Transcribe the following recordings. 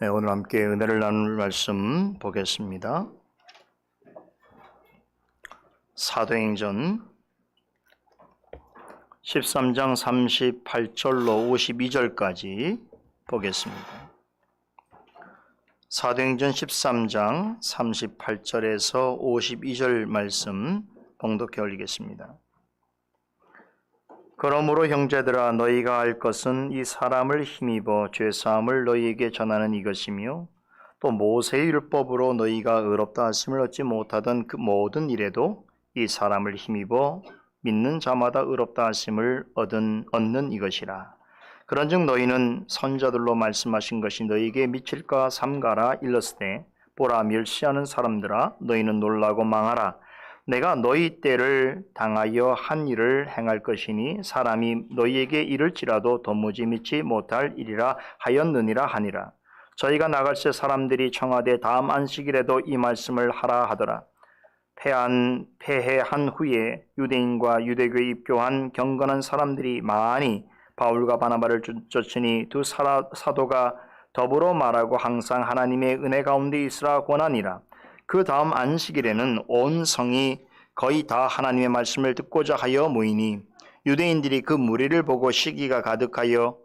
네, 오늘 함께 은혜를 나눌 말씀 보겠습니다. 사도행전 13장 38절로 52절까지 보겠습니다. 사도행전 13장 38절에서 52절 말씀 봉독해 올리겠습니다. 그러므로 형제들아, 너희가 알 것은 이 사람을 힘입어 죄사함을 너희에게 전하는 이것이며, 또 모세의 율법으로 너희가 의롭다 하심을 얻지 못하던 그 모든 일에도 이 사람을 힘입어 믿는 자마다 의롭다 하심을 얻는 이것이라. 그런즉 너희는 선자들로 말씀하신 것이 너희에게 미칠까 삼가라 일렀으되, 보라, 멸시하는 사람들아, 너희는 놀라고 망하라. 내가 너희 때를 당하여 한 일을 행할 것이니 사람이 너희에게 이를지라도 도무지 믿지 못할 일이라 하였느니라 하니라. 저희가 나갈새 사람들이 청하되 다음 안식일에도 이 말씀을 하라 하더라. 폐해한 후에 유대인과 유대교에 입교한 경건한 사람들이 많이 바울과 바나바를 쫓으니 두 사도가 더불어 말하고 항상 하나님의 은혜 가운데 있으라 권하니라. 그 다음 안식일에는 온 성이 거의 다 하나님의 말씀을 듣고자 하여 모이니 유대인들이 그 무리를 보고 시기가 가득하여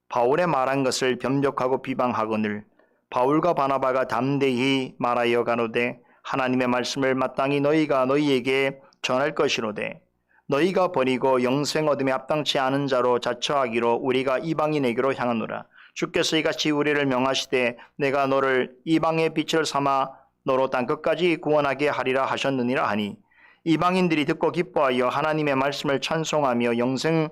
바울의 말한 것을 변벽하고 비방하거늘 바울과 바나바가 담대히 말하여 가로되, 하나님의 말씀을 마땅히 너희가 너희에게 전할 것이로되 너희가 버리고 영생 얻음에 합당치 않은 자로 자처하기로 우리가 이방인에게로 향하노라. 주께서 이같이 우리를 명하시되 내가 너를 이방의 빛을 삼아 너로 땅끝까지 구원하게 하리라 하셨느니라 하니, 이방인들이 듣고 기뻐하여 하나님의 말씀을 찬송하며 영생을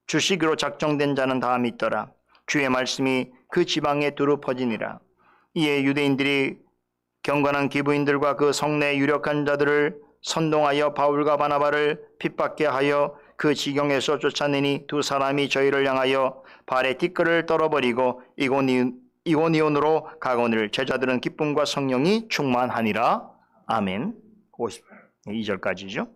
주시기로 작정된 자는 다 믿더라. 주의 말씀이 그 지방에 두루 퍼지니라. 이에 유대인들이 경건한 기부인들과 그 성내 유력한 자들을 선동하여 바울과 바나바를 핍박게 하여 그 지경에서 쫓아내니 두 사람이 저희를 향하여 발에 티끌을 떨어버리고 이고니온으로 가거늘 제자들은 기쁨과 성령이 충만하니라. 아멘. 52절까지죠.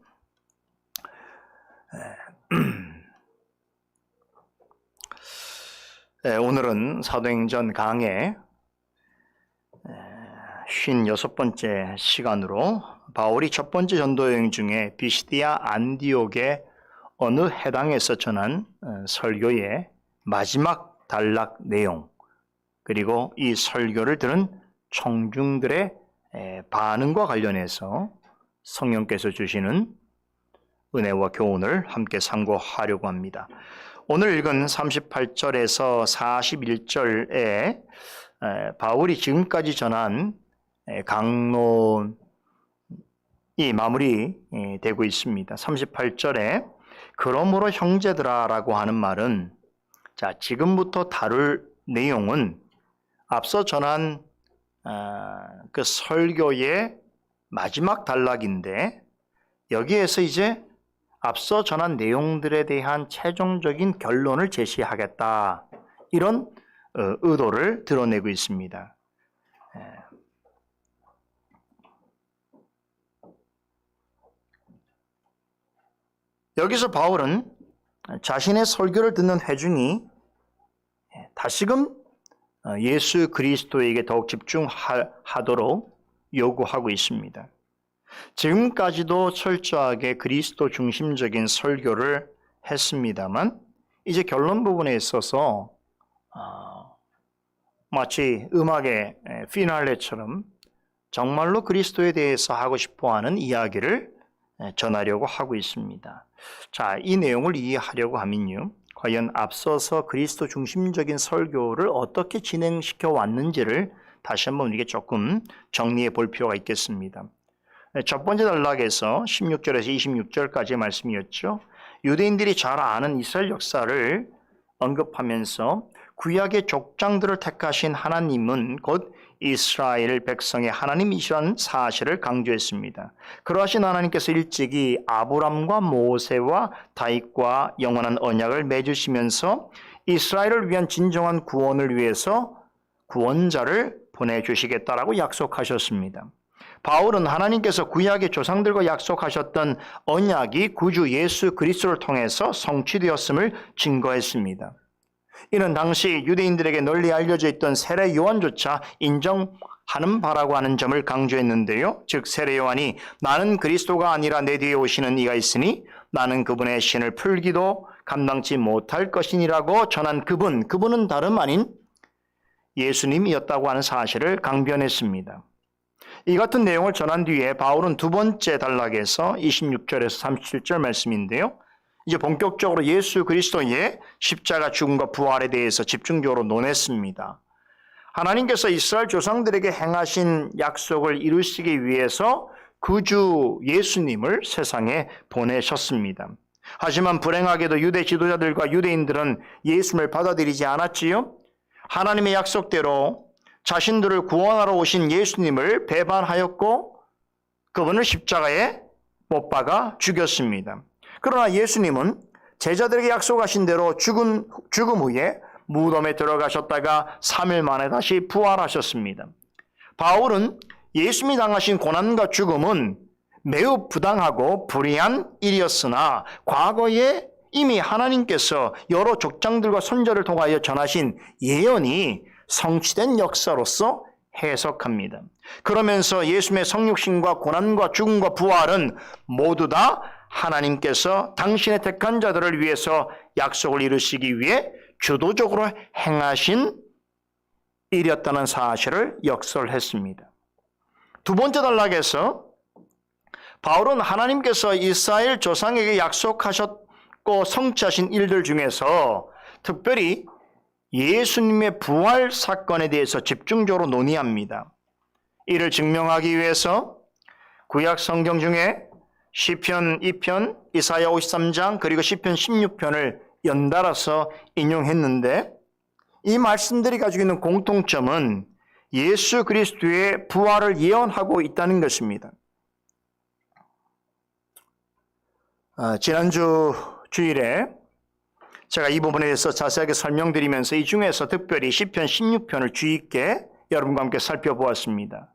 오늘은 사도행전 강의 56번째 시간으로 바울이 첫 번째 전도여행 중에 비시디아 안디옥의 어느 해당에서 전한 설교의 마지막 단락 내용, 그리고 이 설교를 들은 청중들의 반응과 관련해서 성령께서 주시는 은혜와 교훈을 함께 상고하려고 합니다. 오늘 읽은 38절에서 41절에 바울이 지금까지 전한 강론이 마무리되고 있습니다. 38절에 그러므로 형제들아 라고 하는 말은, 자, 지금부터 다룰 내용은 앞서 전한 그 설교의 마지막 단락인데, 여기에서 이제 앞서 전한 내용들에 대한 최종적인 결론을 제시하겠다, 이런 의도를 드러내고 있습니다. 여기서 바울은 자신의 설교를 듣는 회중이 다시금 예수 그리스도에게 더욱 집중하도록 요구하고 있습니다. 지금까지도 철저하게 그리스도 중심적인 설교를 했습니다만, 이제 결론 부분에 있어서 마치 음악의 피날레처럼 정말로 그리스도에 대해서 하고 싶어하는 이야기를 전하려고 하고 있습니다. 자, 이 내용을 이해하려고 하면요, 과연 앞서서 그리스도 중심적인 설교를 어떻게 진행시켜 왔는지를 다시 한번 우리가 조금 정리해 볼 필요가 있겠습니다. 첫 번째 단락에서 16절에서 26절까지의 말씀이었죠. 유대인들이 잘 아는 이스라엘 역사를 언급하면서 구약의 족장들을 택하신 하나님은 곧 이스라엘 백성의 하나님이시라는 사실을 강조했습니다. 그러하신 하나님께서 일찍이 아브람과 모세와 다윗과 영원한 언약을 맺으시면서 이스라엘을 위한 진정한 구원을 위해서 구원자를 보내주시겠다라고 약속하셨습니다. 바울은 하나님께서 구약의 조상들과 약속하셨던 언약이 구주 예수 그리스도를 통해서 성취되었음을 증거했습니다. 이는 당시 유대인들에게 널리 알려져 있던 세례 요한조차 인정하는 바라고 하는 점을 강조했는데요. 즉 세례 요한이 나는 그리스도가 아니라 내 뒤에 오시는 이가 있으니 나는 그분의 신을 풀기도 감당치 못할 것이니라고 전한 그분은 다름 아닌 예수님이었다고 하는 사실을 강변했습니다. 이 같은 내용을 전한 뒤에 바울은 두 번째 단락에서 26절에서 37절 말씀인데요. 이제 본격적으로 예수 그리스도의 십자가 죽음과 부활에 대해서 집중적으로 논했습니다. 하나님께서 이스라엘 조상들에게 행하신 약속을 이루시기 위해서 구주 예수님을 세상에 보내셨습니다. 하지만 불행하게도 유대 지도자들과 유대인들은 예수님을 받아들이지 않았지요. 하나님의 약속대로 자신들을 구원하러 오신 예수님을 배반하였고 그분을 십자가에 못 박아 죽였습니다. 그러나 예수님은 제자들에게 약속하신 대로 죽음 후에 무덤에 들어가셨다가 3일 만에 다시 부활하셨습니다. 바울은 예수님이 당하신 고난과 죽음은 매우 부당하고 불의한 일이었으나 과거에 이미 하나님께서 여러 족장들과 선조를 통하여 전하신 예언이 성취된 역사로서 해석합니다. 그러면서 예수님의 성육신과 고난과 죽음과 부활은 모두 다 하나님께서 당신의 택한 자들을 위해서 약속을 이루시기 위해 주도적으로 행하신 일이었다는 사실을 역설했습니다. 두 번째 단락에서 바울은 하나님께서 이스라엘 조상에게 약속하셨고 성취하신 일들 중에서 특별히 예수님의 부활 사건에 대해서 집중적으로 논의합니다. 이를 증명하기 위해서 구약 성경 중에 시편 2편, 이사야 53장 그리고 시편 16편을 연달아서 인용했는데 이 말씀들이 가지고 있는 공통점은 예수 그리스도의 부활을 예언하고 있다는 것입니다. 지난주 주일에 제가 이 부분에 대해서 자세하게 설명드리면서 이 중에서 특별히 시편 16편을 주의 있게 여러분과 함께 살펴보았습니다.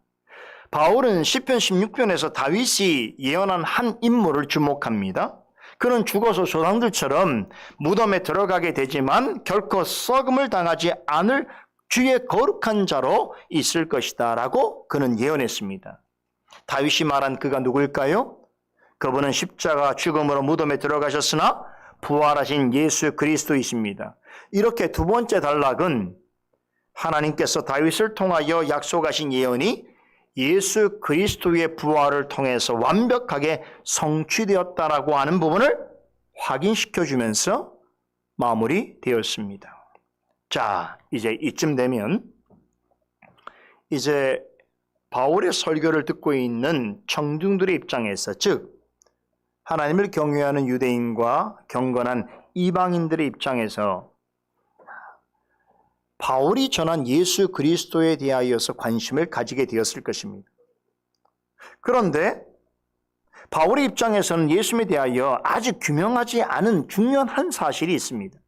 바울은 시편 16편에서 다윗이 예언한 한 인물을 주목합니다. 그는 죽어서 조상들처럼 무덤에 들어가게 되지만 결코 썩음을 당하지 않을 주의 거룩한 자로 있을 것이다 라고 그는 예언했습니다. 다윗이 말한 그가 누구일까요? 그분은 십자가 죽음으로 무덤에 들어가셨으나 부활하신 예수 그리스도이십니다. 이렇게 두 번째 단락은 하나님께서 다윗을 통하여 약속하신 예언이 예수 그리스도의 부활을 통해서 완벽하게 성취되었다라고 하는 부분을 확인시켜주면서 마무리되었습니다. 자, 이제 이쯤 되면 이제 바울의 설교를 듣고 있는 청중들의 입장에서, 즉 하나님을 경외하는 유대인과 경건한 이방인들의 입장에서 바울이 전한 예수 그리스도에 대하여서 관심을 가지게 되었을 것입니다. 그런데 바울의 입장에서는 예수님에 대하여 아직 규명하지 않은 중요한 한 사실이 있습니다.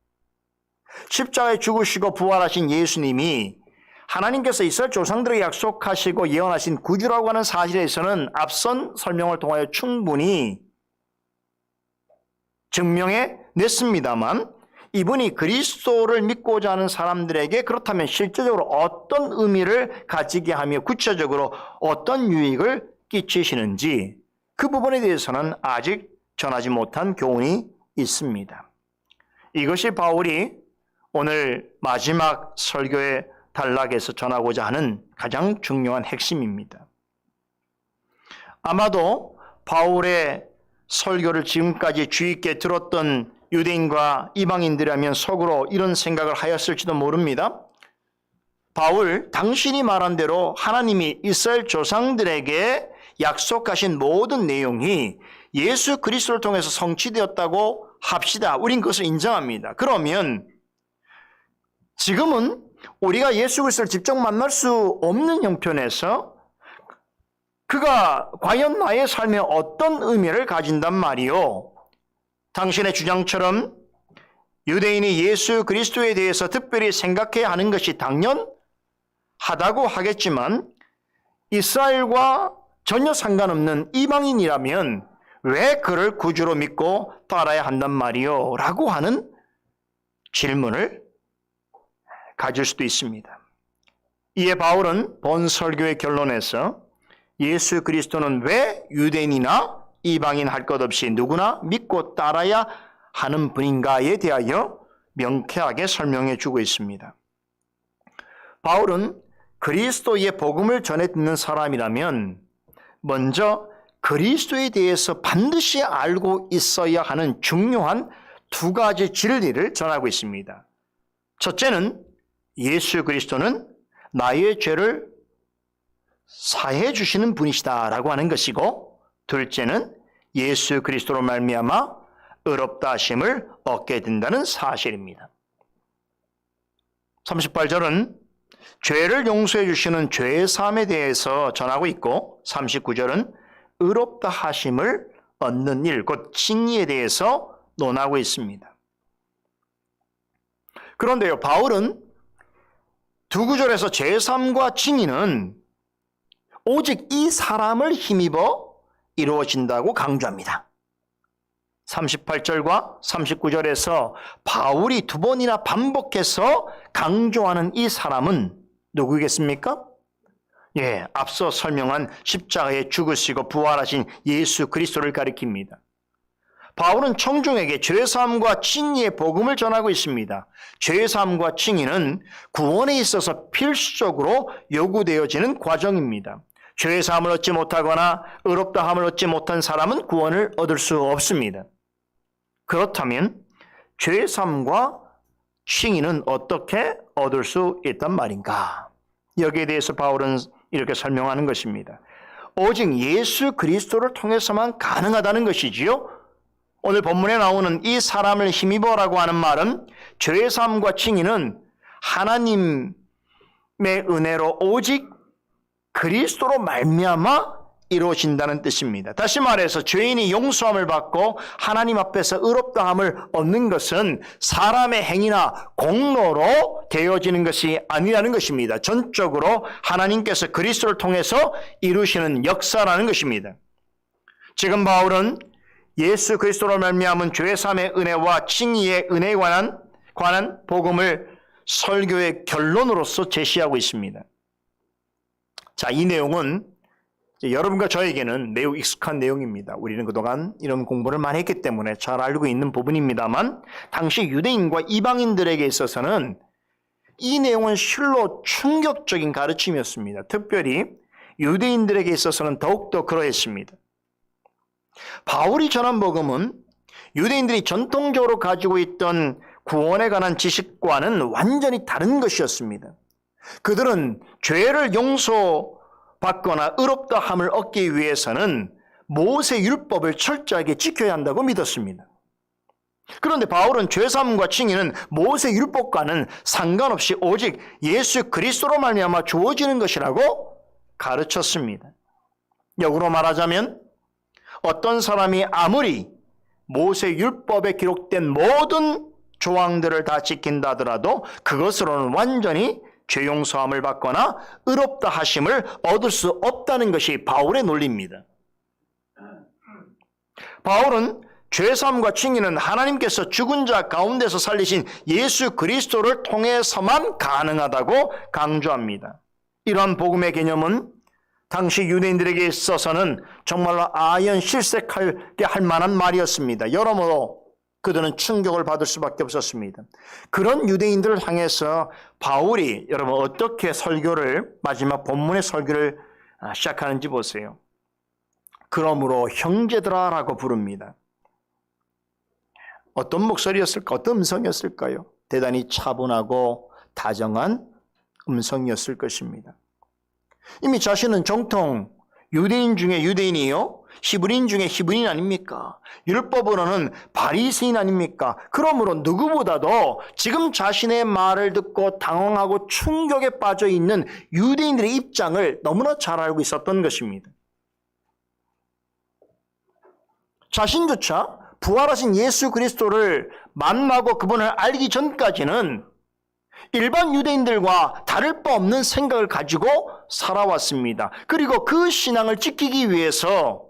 십자가에 죽으시고 부활하신 예수님이 하나님께서 이스라엘 조상들에게 약속하시고 예언하신 구주라고 하는 사실에서는 앞선 설명을 통하여 충분히 증명해 냈습니다만 이분이 그리스도를 믿고자 하는 사람들에게 그렇다면 실제적으로 어떤 의미를 가지게 하며 구체적으로 어떤 유익을 끼치시는지 그 부분에 대해서는 아직 전하지 못한 교훈이 있습니다. 이것이 바울이 오늘 마지막 설교의 단락에서 전하고자 하는 가장 중요한 핵심입니다. 아마도 바울의 설교를 지금까지 주의 있게 들었던 유대인과 이방인들이라면 속으로 이런 생각을 하였을지도 모릅니다. 바울, 당신이 말한 대로 하나님이 이스라엘 조상들에게 약속하신 모든 내용이 예수 그리스도를 통해서 성취되었다고 합시다. 우린 그것을 인정합니다. 그러면 지금은 우리가 예수 그리스도를 직접 만날 수 없는 형편에서 그가 과연 나의 삶에 어떤 의미를 가진단 말이요? 당신의 주장처럼 유대인이 예수 그리스도에 대해서 특별히 생각해야 하는 것이 당연하다고 하겠지만 이스라엘과 전혀 상관없는 이방인이라면 왜 그를 구주로 믿고 따라야 한단 말이요? 라고 하는 질문을 가질 수도 있습니다. 이에 바울은 본 설교의 결론에서 예수 그리스도는 왜 유대인이나 이방인 할 것 없이 누구나 믿고 따라야 하는 분인가에 대하여 명쾌하게 설명해 주고 있습니다. 바울은 그리스도의 복음을 전해 듣는 사람이라면 먼저 그리스도에 대해서 반드시 알고 있어야 하는 중요한 두 가지 진리를 전하고 있습니다. 첫째는 예수 그리스도는 나의 죄를 사해 주시는 분이시다라고 하는 것이고, 둘째는 예수 그리스도로 말미암아 의롭다 하심을 얻게 된다는 사실입니다. 38절은 죄를 용서해 주시는 죄의 사함에 대해서 전하고 있고, 39절은 의롭다 하심을 얻는 일, 곧 칭의에 대해서 논하고 있습니다. 그런데요, 바울은 두 구절에서 죄사함과 칭의는 오직 이 사람을 힘입어 이루어진다고 강조합니다. 38절과 39절에서 바울이 두 번이나 반복해서 강조하는 이 사람은 누구겠습니까? 앞서 설명한 십자가에 죽으시고 부활하신 예수 그리스도를 가리킵니다. 바울은 청중에게 죄사함과 칭의의 복음을 전하고 있습니다. 죄사함과 칭의는 구원에 있어서 필수적으로 요구되어지는 과정입니다. 죄사함을 얻지 못하거나 의롭다함을 얻지 못한 사람은 구원을 얻을 수 없습니다. 그렇다면 죄사함과 칭의는 어떻게 얻을 수 있단 말인가? 여기에 대해서 바울은 이렇게 설명하는 것입니다. 오직 예수 그리스도를 통해서만 가능하다는 것이지요. 오늘 본문에 나오는 이 사람을 힘입어라고 하는 말은 죄사함과 칭의는 하나님의 은혜로 오직 그리스도로 말미암아 이루어진다는 뜻입니다. 다시 말해서 죄인이 용서함을 받고 하나님 앞에서 의롭다함을 얻는 것은 사람의 행위나 공로로 되어지는 것이 아니라는 것입니다. 전적으로 하나님께서 그리스도를 통해서 이루시는 역사라는 것입니다. 지금 바울은 예수 그리스도로 말미암은 죄사함의 은혜와 칭의의 은혜에 관한 복음을 설교의 결론으로서 제시하고 있습니다. 자, 이 내용은 여러분과 저에게는 매우 익숙한 내용입니다. 우리는 그동안 이런 공부를 많이 했기 때문에 잘 알고 있는 부분입니다만, 당시 유대인과 이방인들에게 있어서는 이 내용은 실로 충격적인 가르침이었습니다. 특별히 유대인들에게 있어서는 더욱더 그러했습니다. 바울이 전한 복음은 유대인들이 전통적으로 가지고 있던 구원에 관한 지식과는 완전히 다른 것이었습니다. 그들은 죄를 용서받거나 의롭다함을 얻기 위해서는 모세 율법을 철저하게 지켜야 한다고 믿었습니다. 그런데 바울은 죄사함과 칭의는 모세 율법과는 상관없이 오직 예수 그리스도로 말미암아 주어지는 것이라고 가르쳤습니다. 역으로 말하자면 어떤 사람이 아무리 모세 율법에 기록된 모든 조항들을 다 지킨다 하더라도 그것으로는 완전히 죄 용서함을 받거나 의롭다 하심을 얻을 수 없다는 것이 바울의 논리입니다. 바울은 죄사함과 칭의는 하나님께서 죽은 자 가운데서 살리신 예수 그리스도를 통해서만 가능하다고 강조합니다. 이러한 복음의 개념은 당시 유대인들에게 있어서는 정말로 아연실색하게 할 만한 말이었습니다. 여러모로 그들은 충격을 받을 수밖에 없었습니다. 그런 유대인들을 향해서 바울이 여러분 어떻게 마지막 본문의 설교를 시작하는지 보세요. 그러므로 형제들아라고 부릅니다. 어떤 목소리였을까? 어떤 음성이었을까요? 대단히 차분하고 다정한 음성이었을 것입니다. 이미 자신은 정통 유대인 중에 유대인이요, 히브리인 중에 히브리인 아닙니까? 율법으로는 바리새인 아닙니까? 그러므로 누구보다도 지금 자신의 말을 듣고 당황하고 충격에 빠져 있는 유대인들의 입장을 너무나 잘 알고 있었던 것입니다. 자신조차 부활하신 예수 그리스도를 만나고 그분을 알기 전까지는 일반 유대인들과 다를 바 없는 생각을 가지고 살아왔습니다. 그리고 그 신앙을 지키기 위해서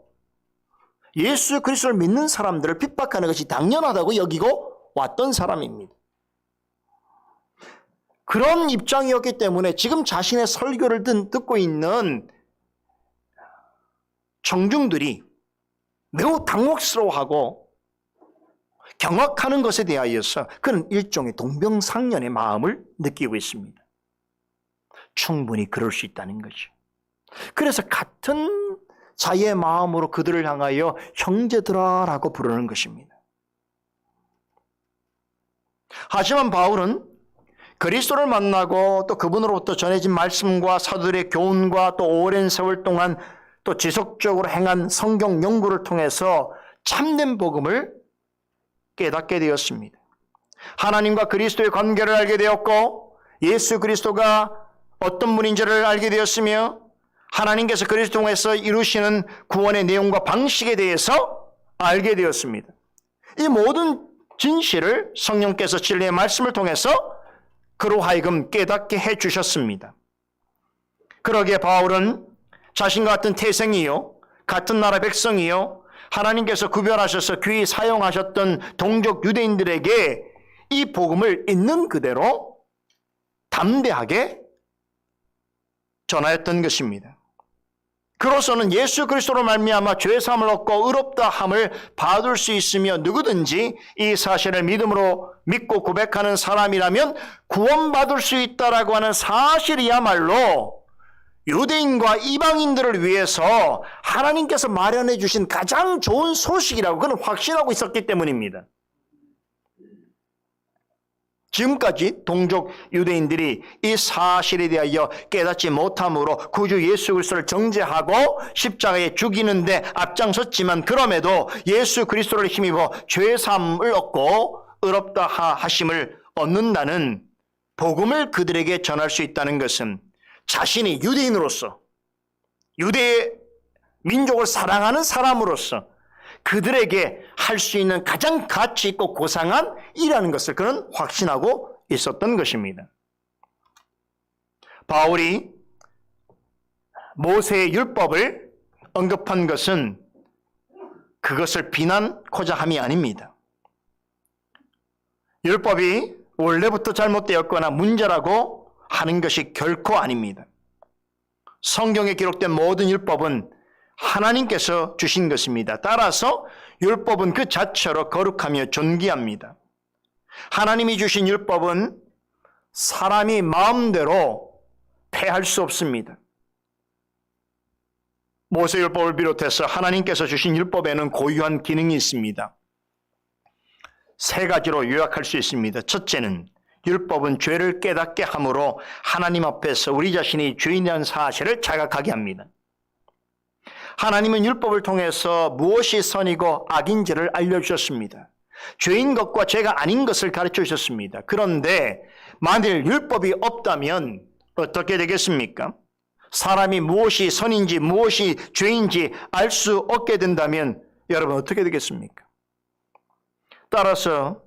예수 그리스도를 믿는 사람들을 핍박하는 것이 당연하다고 여기고 왔던 사람입니다. 그런 입장이었기 때문에 지금 자신의 설교를 듣고 있는 청중들이 매우 당혹스러워하고 경악하는 것에 대하여서 그는 일종의 동병상련의 마음을 느끼고 있습니다. 충분히 그럴 수 있다는 거죠. 그래서 같은 자의 마음으로 그들을 향하여 형제들아라고 부르는 것입니다. 하지만 바울은 그리스도를 만나고 또 그분으로부터 전해진 말씀과 사도들의 교훈과 또 오랜 세월 동안 또 지속적으로 행한 성경 연구를 통해서 참된 복음을 깨닫게 되었습니다. 하나님과 그리스도의 관계를 알게 되었고 예수 그리스도가 어떤 분인지를 알게 되었으며 하나님께서 그리스도 통해서 이루시는 구원의 내용과 방식에 대해서 알게 되었습니다. 이 모든 진실을 성령께서 진리의 말씀을 통해서 그로 하여금 깨닫게 해주셨습니다. 그러기에 바울은 자신과 같은 태생이요 같은 나라 백성이요 하나님께서 구별하셔서 귀히 사용하셨던 동족 유대인들에게 이 복음을 있는 그대로 담대하게 전하였던 것입니다. 그로서는 예수 그리스도로 말미암아 죄 사함을 얻고 의롭다 함을 받을 수 있으며 누구든지 이 사실을 믿음으로 믿고 고백하는 사람이라면 구원받을 수 있다라고 하는 사실이야말로 유대인과 이방인들을 위해서 하나님께서 마련해 주신 가장 좋은 소식이라고 그는 확신하고 있었기 때문입니다. 지금까지 동족 유대인들이 이 사실에 대하여 깨닫지 못함으로 구주 예수 그리스도를 정죄하고 십자가에 죽이는데 앞장섰지만 그럼에도 예수 그리스도를 힘입어 죄사함을 얻고 의롭다 하심을 얻는다는 복음을 그들에게 전할 수 있다는 것은 자신이 유대인으로서 유대 민족을 사랑하는 사람으로서 그들에게 할 수 있는 가장 가치 있고 고상한 일이라는 것을 그는 확신하고 있었던 것입니다. 바울이 모세의 율법을 언급한 것은 그것을 비난코자 함이 아닙니다. 율법이 원래부터 잘못되었거나 문제라고 하는 것이 결코 아닙니다. 성경에 기록된 모든 율법은 하나님께서 주신 것입니다. 따라서 율법은 그 자체로 거룩하며 존귀합니다. 하나님이 주신 율법은 사람이 마음대로 폐할 수 없습니다. 모세율법을 비롯해서 하나님께서 주신 율법에는 고유한 기능이 있습니다. 세 가지로 요약할 수 있습니다. 첫째는 율법은 죄를 깨닫게 함으로 하나님 앞에서 우리 자신이 죄인이라는 사실을 자각하게 합니다. 하나님은 율법을 통해서 무엇이 선이고 악인지를 알려주셨습니다. 죄인 것과 죄가 아닌 것을 가르쳐 주셨습니다. 그런데 만일 율법이 없다면 어떻게 되겠습니까? 사람이 무엇이 선인지 무엇이 죄인지 알 수 없게 된다면 여러분 어떻게 되겠습니까? 따라서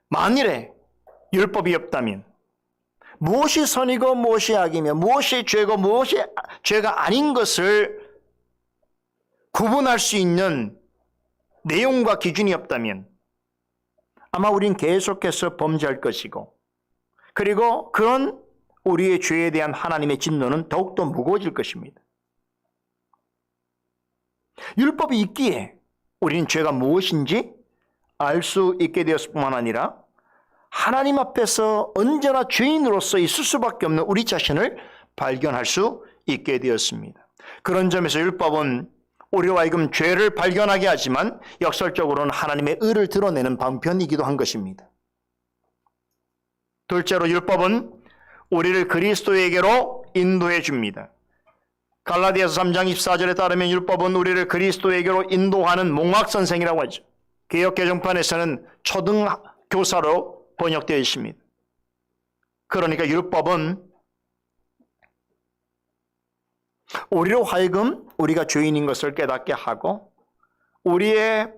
만일에 율법이 없다면 무엇이 선이고 무엇이 악이며 무엇이 죄고 무엇이 죄가 아닌 것을 구분할 수 있는 내용과 기준이 없다면 아마 우린 계속해서 범죄할 것이고 그리고 그런 우리의 죄에 대한 하나님의 진노는 더욱더 무거워질 것입니다. 율법이 있기에 우리는 죄가 무엇인지 알 수 있게 되었을 뿐만 아니라 하나님 앞에서 언제나 죄인으로서 있을 수밖에 없는 우리 자신을 발견할 수 있게 되었습니다. 그런 점에서 율법은 우리와 하여금 죄를 발견하게 하지만 역설적으로는 하나님의 의를 드러내는 방편이기도 한 것입니다. 둘째로 율법은 우리를 그리스도에게로 인도해 줍니다. 갈라디아서 3장 24절에 따르면 율법은 우리를 그리스도에게로 인도하는 몽학선생이라고 하죠. 개역개정판에서는 초등교사로 번역되어 있습니다. 그러니까 율법은 우리로 하여금 우리가 죄인인 것을 깨닫게 하고 우리의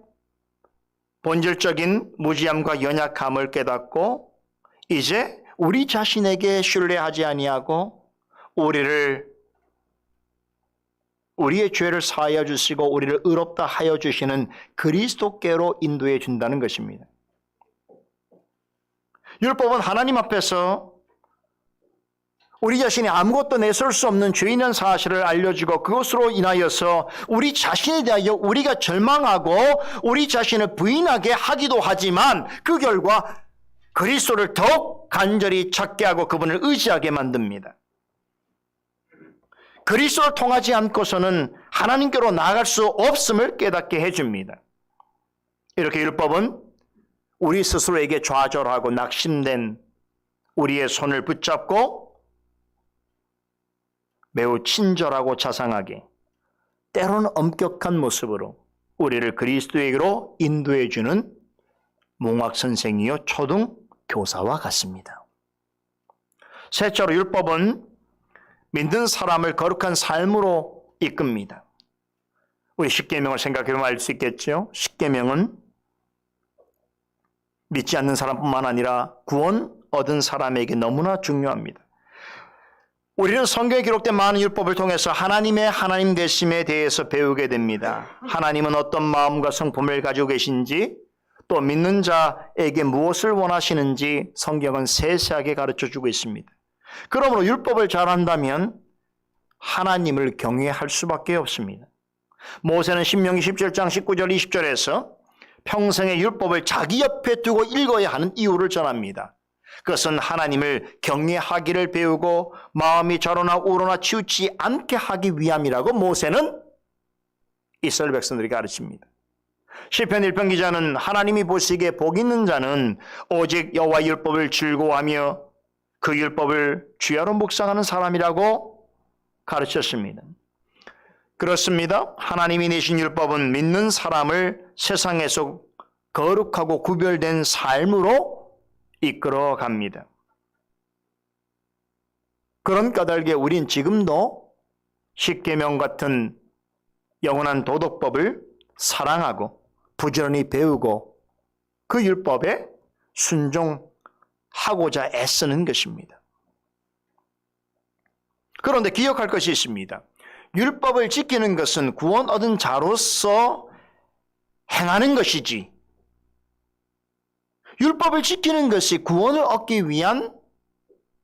본질적인 무지함과 연약함을 깨닫고 이제 우리 자신에게 신뢰하지 아니하고 우리의 죄를 사하여 주시고 우리를 의롭다 하여 주시는 그리스도께로 인도해 준다는 것입니다. 율법은 하나님 앞에서 우리 자신이 아무것도 내세울 수 없는 죄인이라는 사실을 알려주고 그것으로 인하여서 우리 자신에 대하여 우리가 절망하고 우리 자신을 부인하게 하기도 하지만 그 결과 그리스도를 더욱 간절히 찾게 하고 그분을 의지하게 만듭니다. 그리스도를 통하지 않고서는 하나님께로 나아갈 수 없음을 깨닫게 해줍니다. 이렇게 율법은 우리 스스로에게 좌절하고 낙심된 우리의 손을 붙잡고 매우 친절하고 자상하게 때로는 엄격한 모습으로 우리를 그리스도에게로 인도해 주는 몽학선생이요 초등 교사와 같습니다. 셋째로 율법은 믿는 사람을 거룩한 삶으로 이끕니다. 우리 십계명을 생각해보면 알 수 있겠죠. 십계명은 믿지 않는 사람뿐만 아니라 구원 얻은 사람에게 너무나 중요합니다. 우리는 성경에 기록된 많은 율법을 통해서 하나님의 하나님 되심에 대해서 배우게 됩니다. 하나님은 어떤 마음과 성품을 가지고 계신지 또 믿는 자에게 무엇을 원하시는지 성경은 세세하게 가르쳐주고 있습니다. 그러므로 율법을 잘 한다면 하나님을 경외할 수밖에 없습니다. 모세는 신명기 17장 19절 20절에서 평생의 율법을 자기 옆에 두고 읽어야 하는 이유를 전합니다. 그것은 하나님을 경외하기를 배우고 마음이 좌로나 우로나 치우치지 않게 하기 위함이라고 모세는 이스라엘 백성들에게 가르칩니다. 시편 1편 기자는 하나님이 보시기에 복 있는 자는 오직 여호와의 율법을 즐거워하며 그 율법을 주야로 묵상하는 사람이라고 가르쳤습니다. 그렇습니다. 하나님이 내신 율법은 믿는 사람을 세상에서 거룩하고 구별된 삶으로 이끌어 갑니다. 그런 까닭에 우린 지금도 십계명 같은 영원한 도덕법을 사랑하고 부지런히 배우고 그 율법에 순종하고자 애쓰는 것입니다. 그런데 기억할 것이 있습니다. 율법을 지키는 것은 구원 얻은 자로서 행하는 것이지 율법을 지키는 것이 구원을 얻기 위한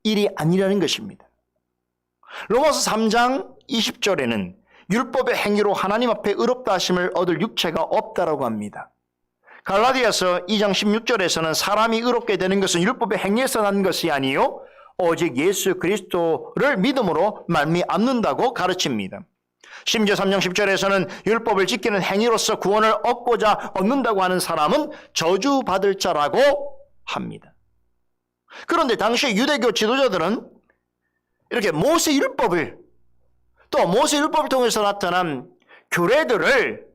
일이 아니라는 것입니다. 로마서 3장 20절에는 율법의 행위로 하나님 앞에 의롭다 하심을 얻을 육체가 없다라고 합니다. 갈라디아서 2장 16절에서는 사람이 의롭게 되는 것은 율법의 행위에서 난 것이 아니요 오직 예수 그리스도를 믿음으로 말미암는다고 가르칩니다. 심지어 3장 10절에서는 율법을 지키는 행위로서 구원을 얻는다고 하는 사람은 저주받을 자라고 합니다. 그런데 당시 유대교 지도자들은 이렇게 모세 율법을 또 모세 율법을 통해서 나타난 규례들을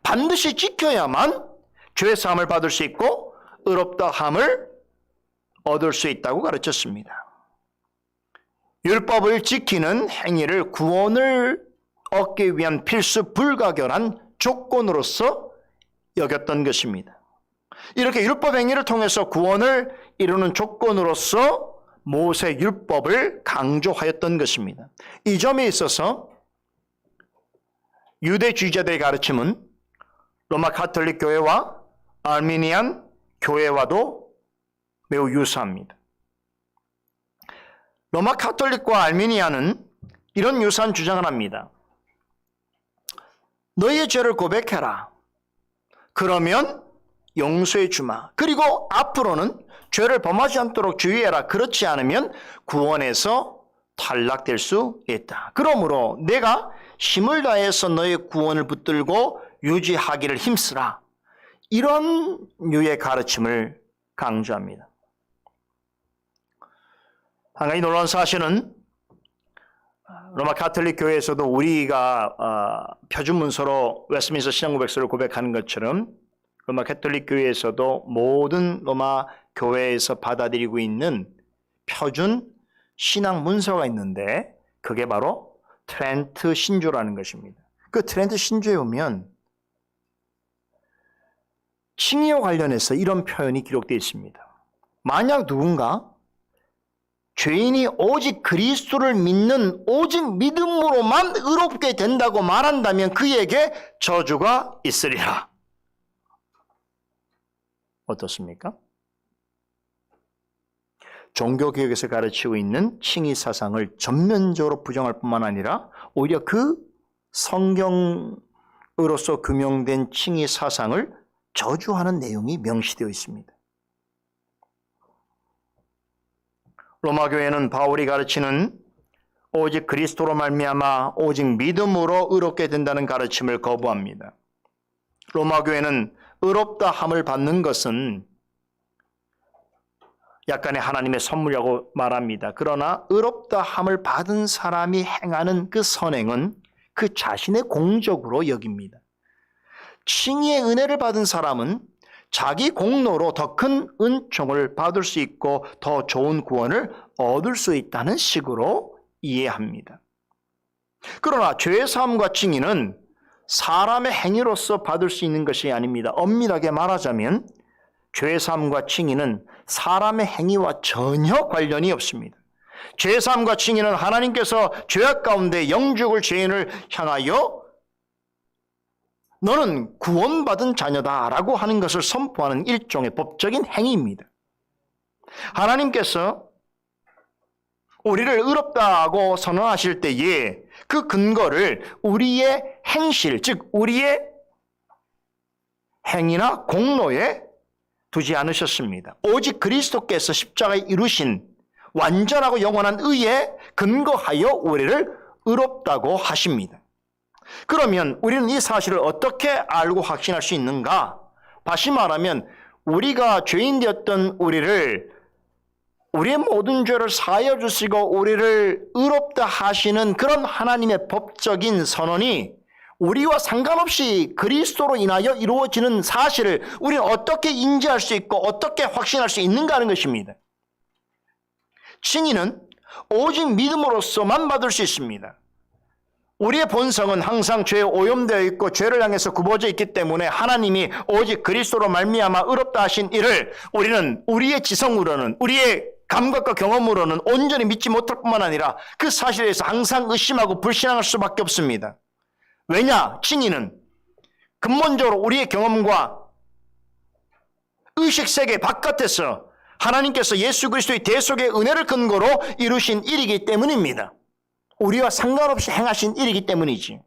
반드시 지켜야만 죄 사함을 받을 수 있고 의롭다함을 얻을 수 있다고 가르쳤습니다. 율법을 지키는 행위를 구원을 얻기 위한 필수 불가결한 조건으로서 여겼던 것입니다. 이렇게 율법 행위를 통해서 구원을 이루는 조건으로서 모세 율법을 강조하였던 것입니다. 이 점에 있어서 유대주의자들의 가르침은 로마 가톨릭 교회와 아르미니안 교회와도 매우 유사합니다. 로마 가톨릭과 아르미니안은 이런 유사한 주장을 합니다. 너희의 죄를 고백해라. 그러면 용서해 주마. 그리고 앞으로는 죄를 범하지 않도록 주의해라. 그렇지 않으면 구원에서 탈락될 수 있다. 그러므로 내가 힘을 다해서 너의 구원을 붙들고 유지하기를 힘쓰라. 이런 류의 가르침을 강조합니다. 한 가지 놀라운 사실은 로마 가톨릭 교회에서도 우리가 표준 문서로 웨스트민스터 신앙고백서를 고백하는 것처럼 로마 가톨릭 교회에서도 모든 로마 교회에서 받아들이고 있는 표준 신앙 문서가 있는데 그게 바로 트렌트 신조라는 것입니다. 그 트렌트 신조에 보면 칭의와 관련해서 이런 표현이 기록되어 있습니다. 만약 누군가 죄인이 오직 그리스도를 믿는 오직 믿음으로만 의롭게 된다고 말한다면 그에게 저주가 있으리라. 어떻습니까? 종교개혁에서 가르치고 있는 칭의 사상을 전면적으로 부정할 뿐만 아니라 오히려 그 성경으로서 규명된 칭의 사상을 저주하는 내용이 명시되어 있습니다. 로마 교회는 바울이 가르치는 오직 그리스도로 말미암아 오직 믿음으로 의롭게 된다는 가르침을 거부합니다. 로마 교회는 의롭다 함을 받는 것은 약간의 하나님의 선물이라고 말합니다. 그러나 의롭다 함을 받은 사람이 행하는 그 선행은 그 자신의 공적으로 여깁니다. 칭의의 은혜를 받은 사람은 자기 공로로 더 큰 은총을 받을 수 있고 더 좋은 구원을 얻을 수 있다는 식으로 이해합니다. 그러나 죄사함과 칭의는 사람의 행위로서 받을 수 있는 것이 아닙니다. 엄밀하게 말하자면 죄사함과 칭의는 사람의 행위와 전혀 관련이 없습니다. 죄사함과 칭의는 하나님께서 죄악 가운데 영죽을 죄인을 향하여 너는 구원받은 자녀다 라고 하는 것을 선포하는 일종의 법적인 행위입니다. 하나님께서 우리를 의롭다고 선언하실 때에 그 근거를 우리의 행실, 즉 우리의 행위나 공로에 두지 않으셨습니다. 오직 그리스도께서 십자가에 이루신 완전하고 영원한 의에 근거하여 우리를 의롭다고 하십니다. 그러면 우리는 이 사실을 어떻게 알고 확신할 수 있는가? 다시 말하면 우리가 죄인 되었던 우리를 우리의 모든 죄를 사하여 주시고 우리를 의롭다 하시는 그런 하나님의 법적인 선언이 우리와 상관없이 그리스도로 인하여 이루어지는 사실을 우리는 어떻게 인지할 수 있고 어떻게 확신할 수 있는가 하는 것입니다. 칭의는 오직 믿음으로서만 받을 수 있습니다. 우리의 본성은 항상 죄에 오염되어 있고 죄를 향해서 굽어져 있기 때문에 하나님이 오직 그리스도로 말미암아 의롭다 하신 이를 우리는 우리의 지성으로는 우리의 감각과 경험으로는 온전히 믿지 못할 뿐만 아니라 그 사실에 대해서 항상 의심하고 불신앙할 수밖에 없습니다. 왜냐? 칭의는 근본적으로 우리의 경험과 의식세계 바깥에서 하나님께서 예수 그리스도의 대속의 은혜를 근거로 이루신 일이기 때문입니다. 우리와 상관없이 행하신 일이기 때문이지.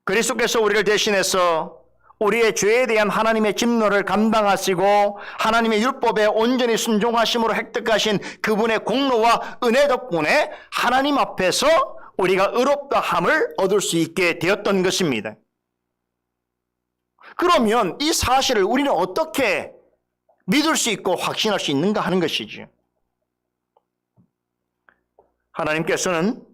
그리스도께서 우리를 대신해서 우리의 죄에 대한 하나님의 진노를 감당하시고 하나님의 율법에 온전히 순종하심으로 획득하신 그분의 공로와 은혜 덕분에 하나님 앞에서 우리가 의롭다함을 얻을 수 있게 되었던 것입니다. 그러면 이 사실을 우리는 어떻게 믿을 수 있고 확신할 수 있는가 하는 것이죠. 하나님께서는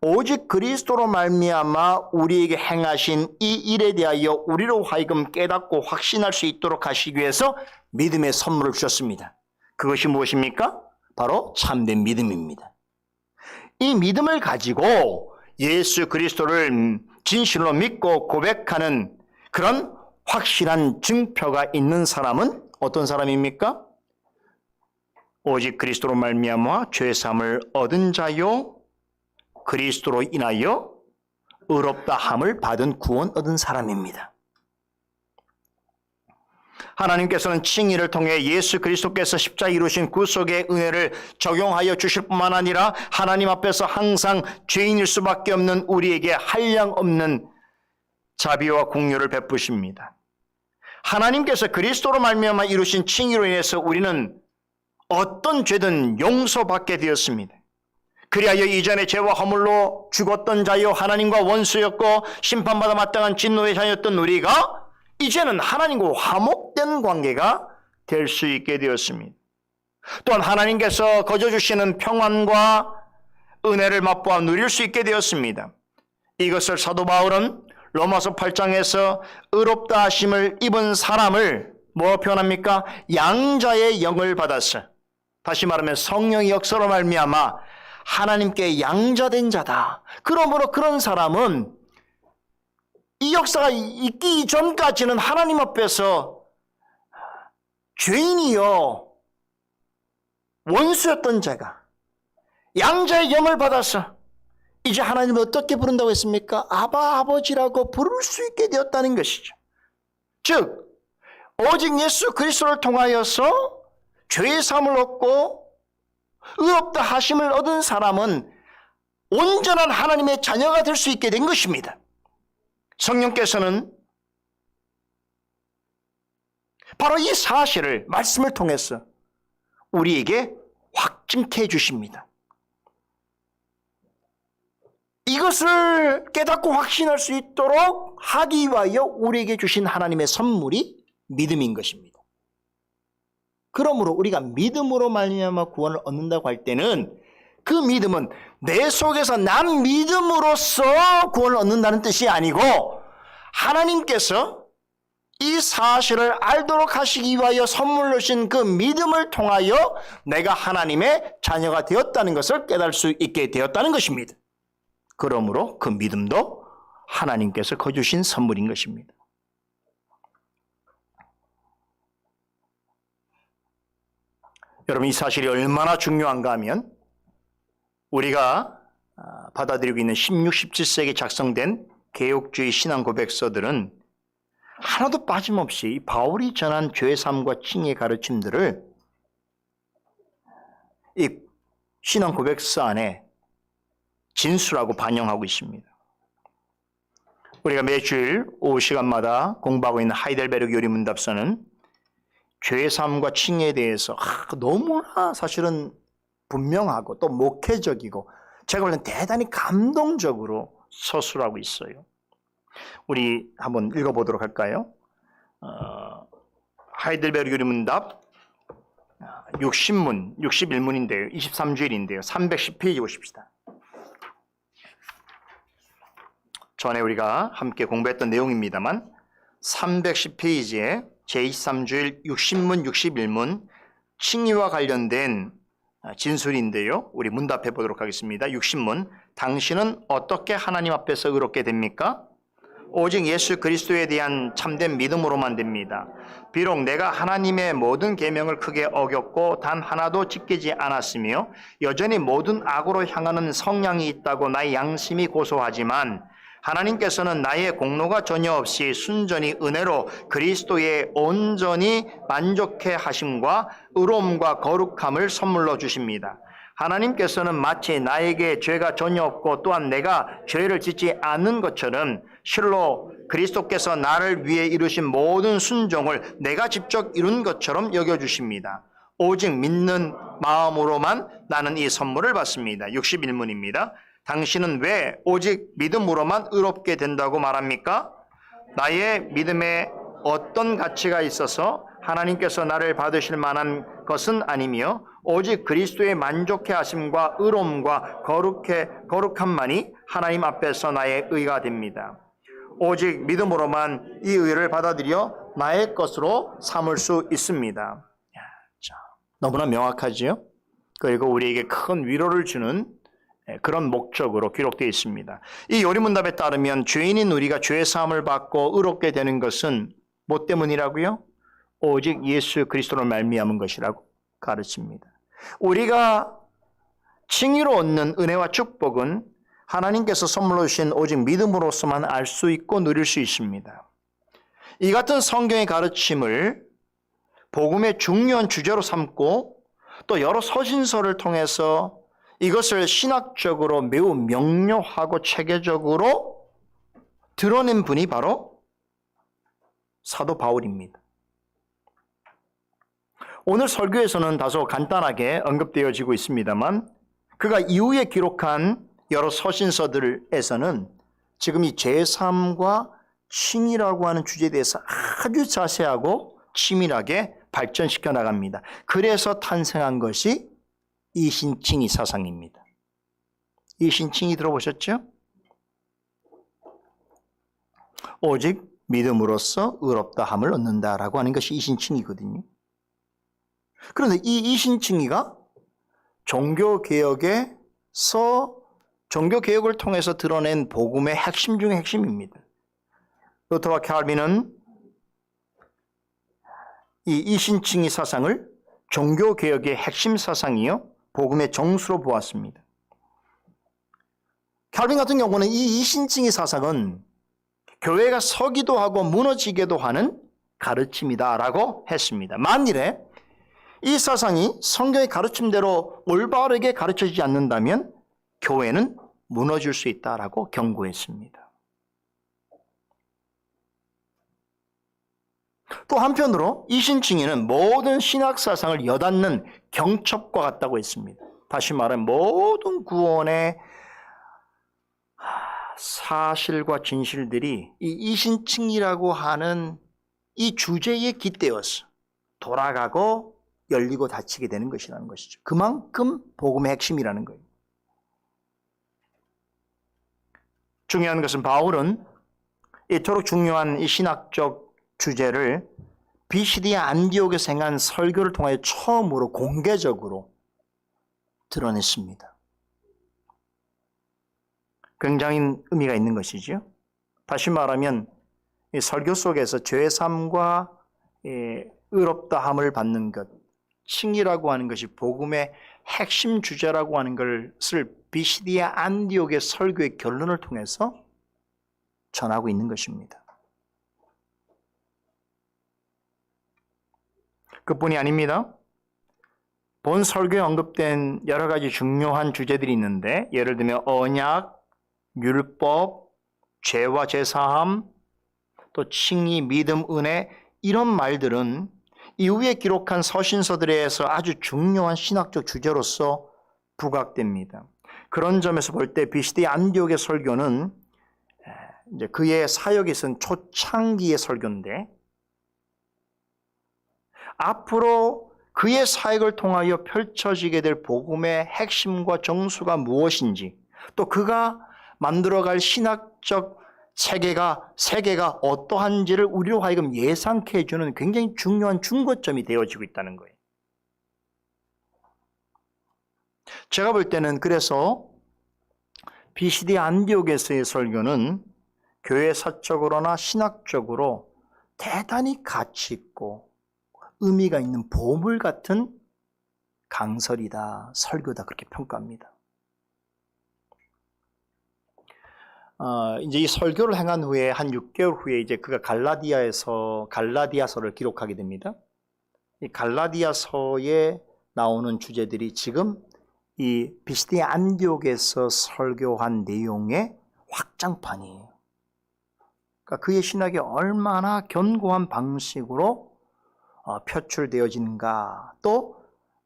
오직 그리스도로 말미암아 우리에게 행하신 이 일에 대하여 우리로 하여금 깨닫고 확신할 수 있도록 하시기 위해서 믿음의 선물을 주셨습니다. 그것이 무엇입니까? 바로 참된 믿음입니다. 이 믿음을 가지고 예수 그리스도를 진실로 믿고 고백하는 그런 확실한 증표가 있는 사람은 어떤 사람입니까? 오직 그리스도로 말미암아 죄사함을 얻은 자요 그리스도로 인하여 의롭다함을 받은 구원 얻은 사람입니다. 하나님께서는 칭의를 통해 예수 그리스도께서 십자가에 이루신 구속의 은혜를 적용하여 주실 뿐만 아니라 하나님 앞에서 항상 죄인일 수밖에 없는 우리에게 한량없는 자비와 공유를 베푸십니다. 하나님께서 그리스도로 말미암아 이루신 칭의로 인해서 우리는 어떤 죄든 용서받게 되었습니다. 그리하여 이전에 죄와 허물로 죽었던 자요 하나님과 원수였고 심판받아 마땅한 진노의 자였던 우리가 이제는 하나님과 화목된 관계가 될 수 있게 되었습니다. 또한 하나님께서 거저 주시는 평안과 은혜를 맛보아 누릴 수 있게 되었습니다. 이것을 사도 바울은 로마서 8장에서 의롭다 하심을 입은 사람을 뭐라고 표현합니까? 양자의 영을 받았어. 다시 말하면 성령의 역사로 말미암아 하나님께 양자된 자다. 그러므로 그런 사람은 이 역사가 있기 전까지는 하나님 앞에서 죄인이요 원수였던 자가 양자의 영을 받아서 이제 하나님을 어떻게 부른다고 했습니까? 아바 아버지라고 부를 수 있게 되었다는 것이죠. 즉 오직 예수 그리스도를 통하여서 죄의 사함을 얻고 의롭다 하심을 얻은 사람은 온전한 하나님의 자녀가 될 수 있게 된 것입니다. 성령께서는 바로 이 사실을 말씀을 통해서 우리에게 확증케 해주십니다. 이것을 깨닫고 확신할 수 있도록 하기 위하여 우리에게 주신 하나님의 선물이 믿음인 것입니다. 그러므로 우리가 믿음으로 말미암아 구원을 얻는다고 할 때는 그 믿음은 내 속에서 난 믿음으로써 구원을 얻는다는 뜻이 아니고 하나님께서 이 사실을 알도록 하시기 위하여 선물로 주신 그 믿음을 통하여 내가 하나님의 자녀가 되었다는 것을 깨달을 수 있게 되었다는 것입니다. 그러므로 그 믿음도 하나님께서 거주신 선물인 것입니다. 여러분, 이 사실이 얼마나 중요한가 하면 우리가 받아들이고 있는 16, 17세기 작성된 개혁주의 신앙 고백서들은 하나도 빠짐없이 바울이 전한 죄사함과 칭의의 가르침들을 이 신앙 고백서 안에 진술하고 반영하고 있습니다. 우리가 매주일 오후 시간마다 공부하고 있는 하이델베르그 요리문답서는 죄사함과 칭의에 대해서 너무나 사실은 분명하고 또 목회적이고 제가 볼 때는 대단히 감동적으로 서술하고 있어요. 우리 한번 읽어보도록 할까요? 하이델베르그 요리문답 60문, 61문인데요. 23주일인데요. 310페이지 보십시다. 전에 우리가 함께 공부했던 내용입니다만 310페이지에 제23주일 60문, 61문 칭의와 관련된 진술인데요. 우리 문답해 보도록 하겠습니다. 60문, 당신은 어떻게 하나님 앞에서 의롭게 됩니까? 오직 예수 그리스도에 대한 참된 믿음으로만 됩니다. 비록 내가 하나님의 모든 계명을 크게 어겼고 단 하나도 지키지 않았으며 여전히 모든 악으로 향하는 성향이 있다고 나의 양심이 고소하지만 하나님께서는 나의 공로가 전혀 없이 순전히 은혜로 그리스도의 온전히 만족해 하심과 의로움과 거룩함을 선물로 주십니다. 하나님께서는 마치 나에게 죄가 전혀 없고 또한 내가 죄를 짓지 않는 것처럼 실로 그리스도께서 나를 위해 이루신 모든 순종을 내가 직접 이룬 것처럼 여겨주십니다. 오직 믿는 마음으로만 나는 이 선물을 받습니다. 61문입니다. 당신은 왜 오직 믿음으로만 의롭게 된다고 말합니까? 나의 믿음에 어떤 가치가 있어서 하나님께서 나를 받으실 만한 것은 아니며 오직 그리스도의 만족해 하심과 의로움과 거룩함만이 하나님 앞에서 나의 의가 됩니다. 오직 믿음으로만 이 의를 받아들여 나의 것으로 삼을 수 있습니다. 너무나 명확하지요? 그리고 우리에게 큰 위로를 주는 그런 목적으로 기록되어 있습니다. 이 요리문답에 따르면 죄인인 우리가 죄 사함을 받고 의롭게 되는 것은 뭐 때문이라고요? 오직 예수 그리스도를 말미암은 것이라고 가르칩니다. 우리가 칭의로 얻는 은혜와 축복은 하나님께서 선물로 주신 오직 믿음으로서만 알 수 있고 누릴 수 있습니다. 이 같은 성경의 가르침을 복음의 중요한 주제로 삼고 또 여러 서신서를 통해서 이것을 신학적으로 매우 명료하고 체계적으로 드러낸 분이 바로 사도 바울입니다. 오늘 설교에서는 다소 간단하게 언급되어지고 있습니다만 그가 이후에 기록한 여러 서신서들에서는 지금 이 제3과 칭의라고 하는 주제에 대해서 아주 자세하고 치밀하게 발전시켜 나갑니다. 그래서 탄생한 것이 이신칭의 사상입니다. 이신칭의 들어보셨죠? 오직 믿음으로써 의롭다 함을 얻는다라고 하는 것이 이신칭의거든요. 그런데 이 이신칭의가 종교개혁을 통해서 드러낸 복음의 핵심 중의 핵심입니다. 루터와 칼빈은 이 이신칭의 사상을 종교개혁의 핵심 사상이요 복음의 정수로 보았습니다. 칼빈 같은 경우는 이 이신칭의 사상은 교회가 서기도 하고 무너지게도 하는 가르침이다라고 했습니다. 만일에 이 사상이 성경의 가르침대로 올바르게 가르쳐지지 않는다면 교회는 무너질 수 있다라고 경고했습니다. 또 한편으로 이신칭의는 모든 신학 사상을 여닫는 경첩과 같다고 했습니다. 다시 말하면 모든 구원의 사실과 진실들이 이 이신칭의라고 하는 이 주제에 깃대어서 돌아가고 열리고 닫히게 되는 것이라는 것이죠. 그만큼 복음의 핵심이라는 거예요. 중요한 것은 바울은 이토록 중요한 이 신학적 주제를 비시디아 안디옥에서 행한 설교를 통하여 처음으로 공개적으로 드러냈습니다. 굉장히 의미가 있는 것이죠. 다시 말하면 이 설교 속에서 죄삼과 의롭다함을 받는 것, 칭의라고 하는 것이 복음의 핵심 주제라고 하는 것을 비시디아 안디옥의 설교의 결론을 통해서 전하고 있는 것입니다. 그뿐이 아닙니다. 본 설교에 언급된 여러 가지 중요한 주제들이 있는데 예를 들면 언약, 율법, 죄와 제사함, 또 칭의, 믿음, 은혜 이런 말들은 이후에 기록한 서신서들에서 아주 중요한 신학적 주제로서 부각됩니다. 그런 점에서 볼 때 비시디아 안디옥의 설교는 이제 그의 사역에 있은 초창기의 설교인데 앞으로 그의 사역을 통하여 펼쳐지게 될 복음의 핵심과 정수가 무엇인지 또 그가 만들어갈 신학적 세계가 어떠한지를 우리로 하여금 예상케 해주는 굉장히 중요한 중거점이 되어지고 있다는 거예요. 제가 볼 때는 그래서 비시디아 안디옥에서의 설교는 교회 사적으로나 신학적으로 대단히 가치 있고 의미가 있는 보물 같은 강설이다, 설교다 그렇게 평가합니다. 이제 이 설교를 행한 후에 한 6개월 후에 이제 그가 갈라디아서를 기록하게 됩니다. 이 갈라디아서에 나오는 주제들이 지금 이 비시디아 안디옥에서 설교한 내용의 확장판이에요. 그러니까 그의 신학이 얼마나 견고한 방식으로 표출되어지는가 또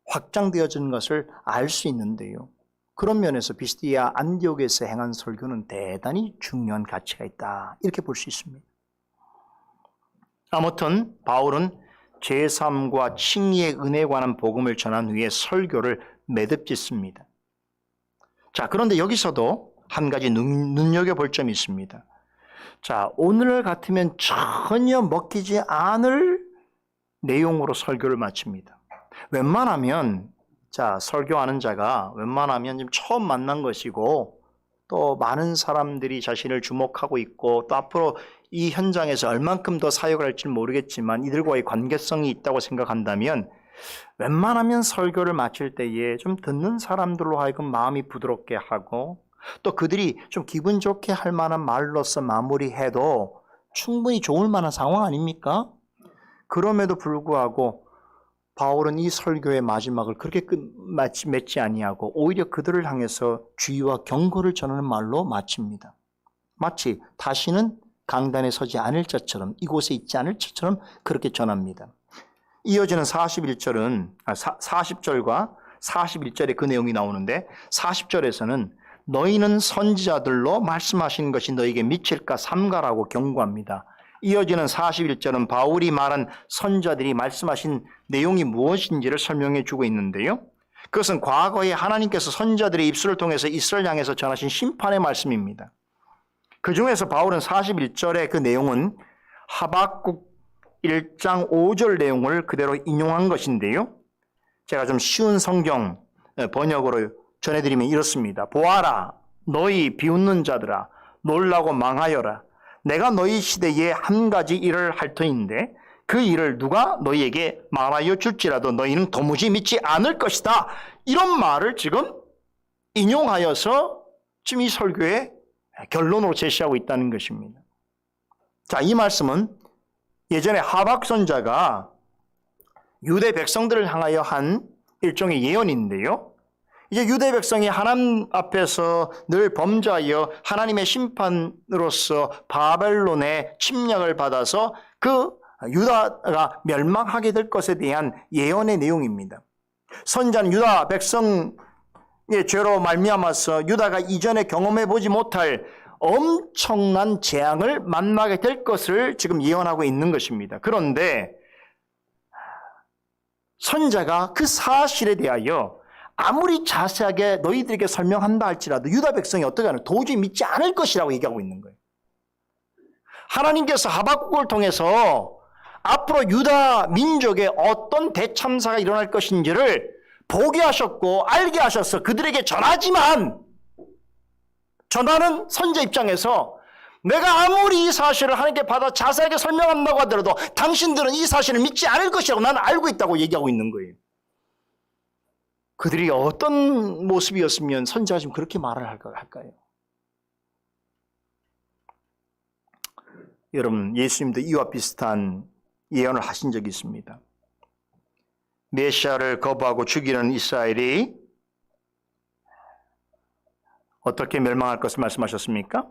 확장되어지는 것을 알 수 있는데요. 그런 면에서 비시디아 안디옥에서 행한 설교는 대단히 중요한 가치가 있다 이렇게 볼 수 있습니다. 아무튼 바울은 제3과 칭의의 은혜에 관한 복음을 전한 후에 설교를 매듭짓습니다. 자, 그런데 여기서도 한 가지 눈여겨볼 점이 있습니다. 자, 오늘 같으면 전혀 먹히지 않을 내용으로 설교를 마칩니다. 웬만하면 설교하는 자가 웬만하면 지금 처음 만난 것이고 또 많은 사람들이 자신을 주목하고 있고 또 앞으로 이 현장에서 얼만큼 더 사역을 할지 모르겠지만 이들과의 관계성이 있다고 생각한다면 웬만하면 설교를 마칠 때에 좀 듣는 사람들로 하여금 마음이 부드럽게 하고 또 그들이 좀 기분 좋게 할 만한 말로서 마무리해도 충분히 좋을 만한 상황 아닙니까? 그럼에도 불구하고 바울은 이 설교의 마지막을 그렇게 맺지 아니하고 오히려 그들을 향해서 주의와 경고를 전하는 말로 마칩니다. 마치 다시는 강단에 서지 않을 자처럼 이곳에 있지 않을 자처럼 그렇게 전합니다. 이어지는 40절과 41절에 그 내용이 나오는데 40절에서는 너희는 선지자들로 말씀하신 것이 너에게 미칠까 삼가라고 경고합니다. 이어지는 41절은 바울이 말한 선지자들이 말씀하신 내용이 무엇인지를 설명해 주고 있는데요. 그것은 과거에 하나님께서 선지자들의 입술을 통해서 이스라엘 향해서 전하신 심판의 말씀입니다. 그 중에서 바울은 41절의 그 내용은 하박국 1장 5절 내용을 그대로 인용한 것인데요. 제가 좀 쉬운 성경 번역으로 전해드리면 이렇습니다. 보아라, 너희 비웃는 자들아, 놀라고 망하여라. 내가 너희 시대에 한 가지 일을 할 터인데 그 일을 누가 너희에게 말하여 줄지라도 너희는 도무지 믿지 않을 것이다. 이런 말을 지금 인용하여서 지금 이 설교의 결론으로 제시하고 있다는 것입니다. 자, 이 말씀은 예전에 하박 선자가 유대 백성들을 향하여 한 일종의 예언인데요. 이제 유대 백성이 하나님 앞에서 늘 범죄하여 하나님의 심판으로서 바벨론의 침략을 받아서 그 유다가 멸망하게 될 것에 대한 예언의 내용입니다. 선지자는 유다 백성의 죄로 말미암아서 유다가 이전에 경험해 보지 못할 엄청난 재앙을 만나게 될 것을 지금 예언하고 있는 것입니다. 그런데 선지자가 그 사실에 대하여 아무리 자세하게 너희들에게 설명한다 할지라도 유다 백성이 어떻게 하는 도저히 믿지 않을 것이라고 얘기하고 있는 거예요. 하나님께서 하박국을 통해서 앞으로 유다 민족에 어떤 대참사가 일어날 것인지를 보게 하셨고 알게 하셔서 그들에게 전하지만 전하는 선지자 입장에서 내가 아무리 이 사실을 하나님께 받아 자세하게 설명한다고 하더라도 당신들은 이 사실을 믿지 않을 것이라고 나는 알고 있다고 얘기하고 있는 거예요. 그들이 어떤 모습이었으면 선지자가 지금 그렇게 말을 할까요? 여러분, 예수님도 이와 비슷한 예언을 하신 적이 있습니다. 메시아를 거부하고 죽이는 이스라엘이 어떻게 멸망할 것을 말씀하셨습니까?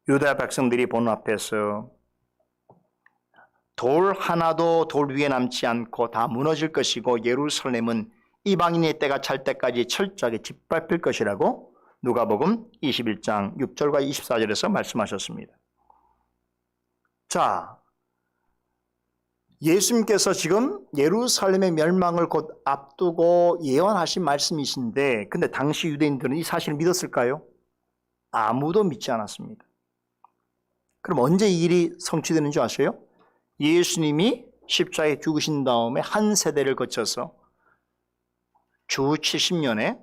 유다 백성들이 보는 앞에서 돌 하나도 돌 위에 남지 않고 다 무너질 것이고 예루살렘은 이방인의 때가 찰 때까지 철저하게 짓밟힐 것이라고 누가복음 21장 6절과 24절에서 말씀하셨습니다. 자, 예수님께서 지금 예루살렘의 멸망을 곧 앞두고 예언하신 말씀이신데 근데 당시 유대인들은 이 사실을 믿었을까요? 아무도 믿지 않았습니다. 그럼 언제 이 일이 성취되는 줄 아세요? 예수님이 십자가에 죽으신 다음에 한 세대를 거쳐서 주 70년에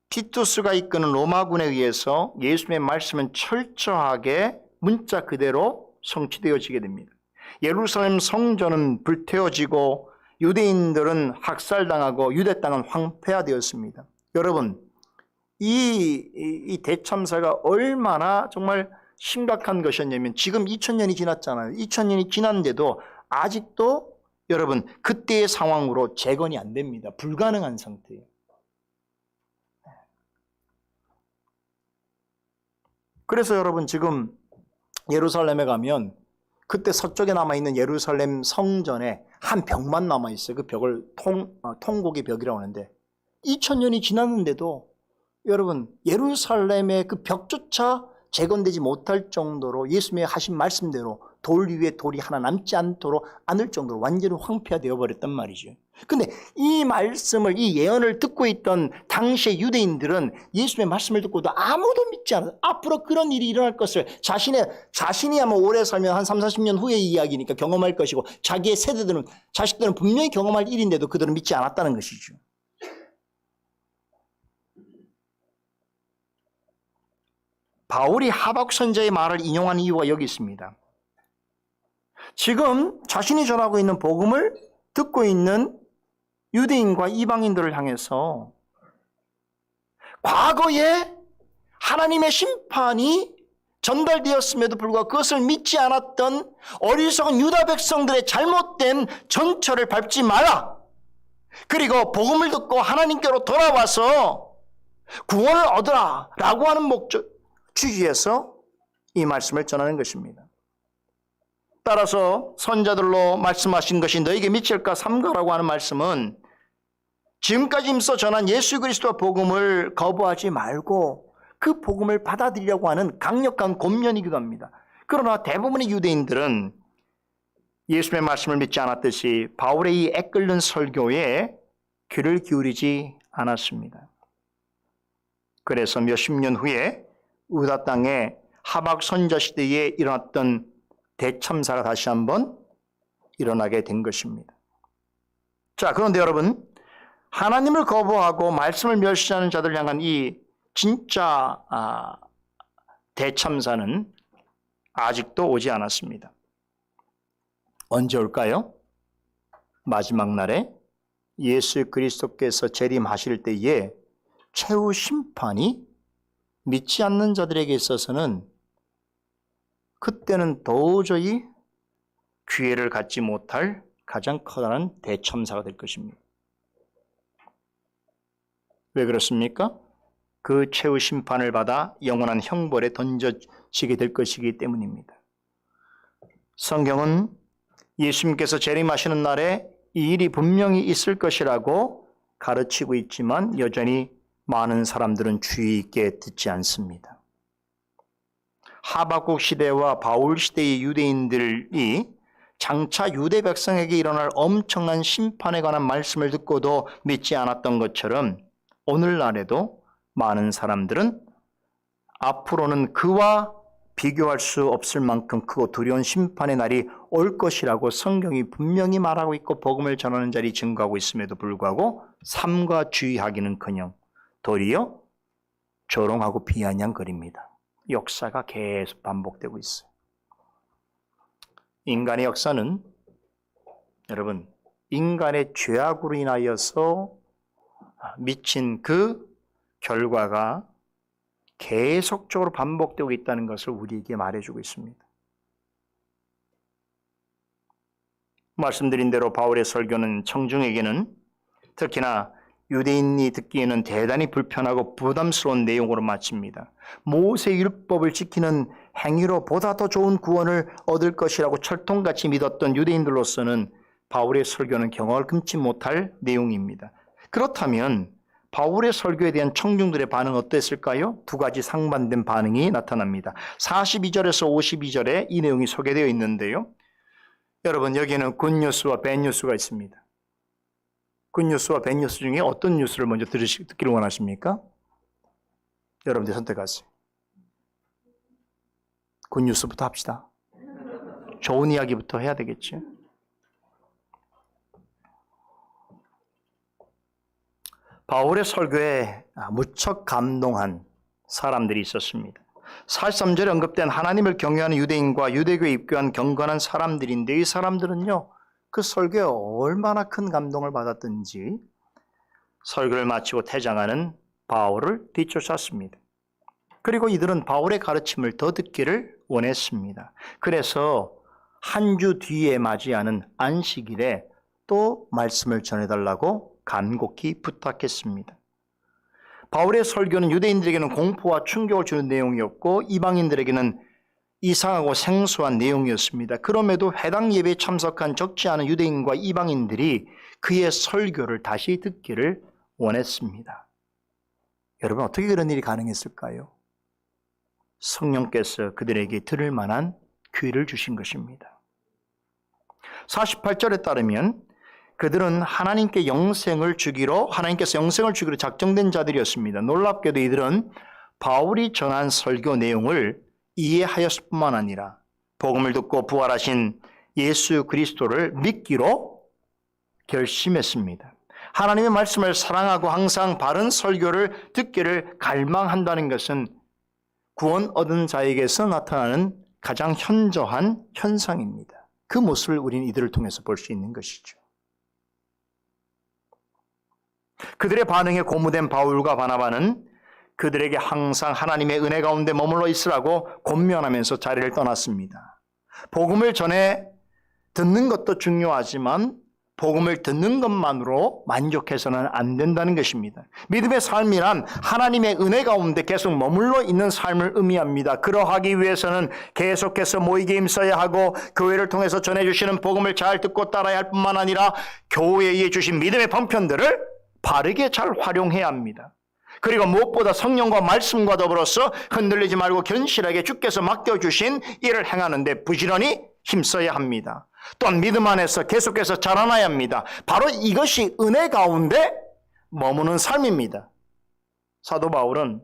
티투스가 이끄는 로마군에 의해서 예수님의 말씀은 철저하게 문자 그대로 성취되어지게 됩니다. 예루살렘 성전은 불태워지고 유대인들은 학살당하고 유대 땅은 황폐화되었습니다. 여러분, 이 대참사가 얼마나 정말 심각한 것이었냐면 지금 2000년이 지났잖아요. 2000년이 지났는데도 아직도 여러분 그때의 상황으로 재건이 안 됩니다. 불가능한 상태예요. 그래서 여러분 지금 예루살렘에 가면 그때 서쪽에 남아있는 예루살렘 성전에 한 벽만 남아있어요. 그 벽을 통곡의 벽이라고 하는데 2000년이 지났는데도 여러분 예루살렘의 그 벽조차 재건되지 못할 정도로 예수님의 하신 말씀대로 돌 위에 돌이 하나 남지 않도록 않을 정도로 완전히 황폐화되어 버렸단 말이죠. 근데 이 말씀을, 이 예언을 듣고 있던 당시의 유대인들은 예수님의 말씀을 듣고도 아무도 믿지 않아요. 앞으로 그런 일이 일어날 것을 자신이 아마 오래 살면 한 3, 40년 후의 이야기니까 경험할 것이고 자기의 세대들은, 자식들은 분명히 경험할 일인데도 그들은 믿지 않았다는 것이죠. 바울이 하박국 선지자의 말을 인용한 이유가 여기 있습니다. 지금 자신이 전하고 있는 복음을 듣고 있는 유대인과 이방인들을 향해서 과거에 하나님의 심판이 전달되었음에도 불구하고 그것을 믿지 않았던 어리석은 유다 백성들의 잘못된 전철을 밟지 마라. 그리고 복음을 듣고 하나님께로 돌아와서 구원을 얻으라 라고 하는 취지에서 이 말씀을 전하는 것입니다. 따라서 선자들로 말씀하신 것이 너에게 미칠까 삼가라고 하는 말씀은 지금까지 힘써 전한 예수 그리스도의 복음을 거부하지 말고 그 복음을 받아들이려고 하는 강력한 권면이기도 합니다. 그러나 대부분의 유대인들은 예수님의 말씀을 믿지 않았듯이 바울의 이 애끓는 설교에 귀를 기울이지 않았습니다. 그래서 몇십 년 후에 유다 땅에 하박 선지자 시대에 일어났던 대참사가 다시 한번 일어나게 된 것입니다. 자, 그런데 여러분, 하나님을 거부하고 말씀을 멸시하는 자들 향한 이 진짜 대참사는 아직도 오지 않았습니다. 언제 올까요? 마지막 날에 예수 그리스도께서 재림하실 때에 최후 심판이 믿지 않는 자들에게 있어서는 그때는 도저히 기회를 갖지 못할 가장 커다란 대첨사가 될 것입니다. 왜 그렇습니까? 그 최후 심판을 받아 영원한 형벌에 던져지게 될 것이기 때문입니다. 성경은 예수님께서 재림하시는 날에 이 일이 분명히 있을 것이라고 가르치고 있지만 여전히 많은 사람들은 주의 있게 듣지 않습니다. 하박국 시대와 바울 시대의 유대인들이 장차 유대 백성에게 일어날 엄청난 심판에 관한 말씀을 듣고도 믿지 않았던 것처럼 오늘날에도 많은 사람들은 앞으로는 그와 비교할 수 없을 만큼 크고 두려운 심판의 날이 올 것이라고 성경이 분명히 말하고 있고 복음을 전하는 자리 증거하고 있음에도 불구하고 삼가 주의하기는커녕 도리어 조롱하고 비아냥거립니다. 역사가 계속 반복되고 있어요. 인간의 역사는 여러분 인간의 죄악으로 인하여서 미친 그 결과가 계속적으로 반복되고 있다는 것을 우리에게 말해주고 있습니다. 말씀드린 대로 바울의 설교는 청중에게는 특히나 유대인이 듣기에는 대단히 불편하고 부담스러운 내용으로 마칩니다. 모세 율법을 지키는 행위로 보다 더 좋은 구원을 얻을 것이라고 철통같이 믿었던 유대인들로서는 바울의 설교는 경악을 금치 못할 내용입니다. 그렇다면 바울의 설교에 대한 청중들의 반응은 어땠을까요? 두 가지 상반된 반응이 나타납니다. 42절에서 52절에 이 내용이 소개되어 있는데요. 여러분 여기에는 굿뉴스와 배드뉴스가 있습니다. 굿뉴스와 배드뉴스 중에 어떤 뉴스를 먼저 듣기를 원하십니까? 여러분들 선택하세요. 굿뉴스부터 합시다. 좋은 이야기부터 해야 되겠죠. 바울의 설교에 무척 감동한 사람들이 있었습니다. 43절에 언급된 하나님을 경외하는 유대인과 유대교에 입교한 경건한 사람들인데 이 사람들은요. 그 설교에 얼마나 큰 감동을 받았든지 설교를 마치고 퇴장하는 바울을 뒤쫓았습니다. 그리고 이들은 바울의 가르침을 더 듣기를 원했습니다. 그래서 한 주 뒤에 맞이하는 안식일에 또 말씀을 전해달라고 간곡히 부탁했습니다. 바울의 설교는 유대인들에게는 공포와 충격을 주는 내용이었고 이방인들에게는 이상하고 생소한 내용이었습니다. 그럼에도 해당 예배에 참석한 적지 않은 유대인과 이방인들이 그의 설교를 다시 듣기를 원했습니다. 여러분 어떻게 그런 일이 가능했을까요? 성령께서 그들에게 들을 만한 귀를 주신 것입니다. 48절에 따르면 그들은 하나님께서 영생을 주기로 작정된 자들이었습니다. 놀랍게도 이들은 바울이 전한 설교 내용을 이해하였을 뿐만 아니라 복음을 듣고 부활하신 예수 그리스도를 믿기로 결심했습니다. 하나님의 말씀을 사랑하고 항상 바른 설교를 듣기를 갈망한다는 것은 구원 얻은 자에게서 나타나는 가장 현저한 현상입니다. 그 모습을 우리는 이들을 통해서 볼 수 있는 것이죠. 그들의 반응에 고무된 바울과 바나바는 그들에게 항상 하나님의 은혜 가운데 머물러 있으라고 권면하면서 자리를 떠났습니다. 복음을 전해 듣는 것도 중요하지만 복음을 듣는 것만으로 만족해서는 안 된다는 것입니다. 믿음의 삶이란 하나님의 은혜 가운데 계속 머물러 있는 삶을 의미합니다. 그러하기 위해서는 계속해서 모이게 힘써야 하고 교회를 통해서 전해주시는 복음을 잘 듣고 따라야 할 뿐만 아니라 교회에 주신 믿음의 방편들을 바르게 잘 활용해야 합니다. 그리고 무엇보다 성령과 말씀과 더불어서 흔들리지 말고 견실하게 주께서 맡겨주신 일을 행하는 데 부지런히 힘써야 합니다. 또한 믿음 안에서 계속해서 자라나야 합니다. 바로 이것이 은혜 가운데 머무는 삶입니다. 사도 바울은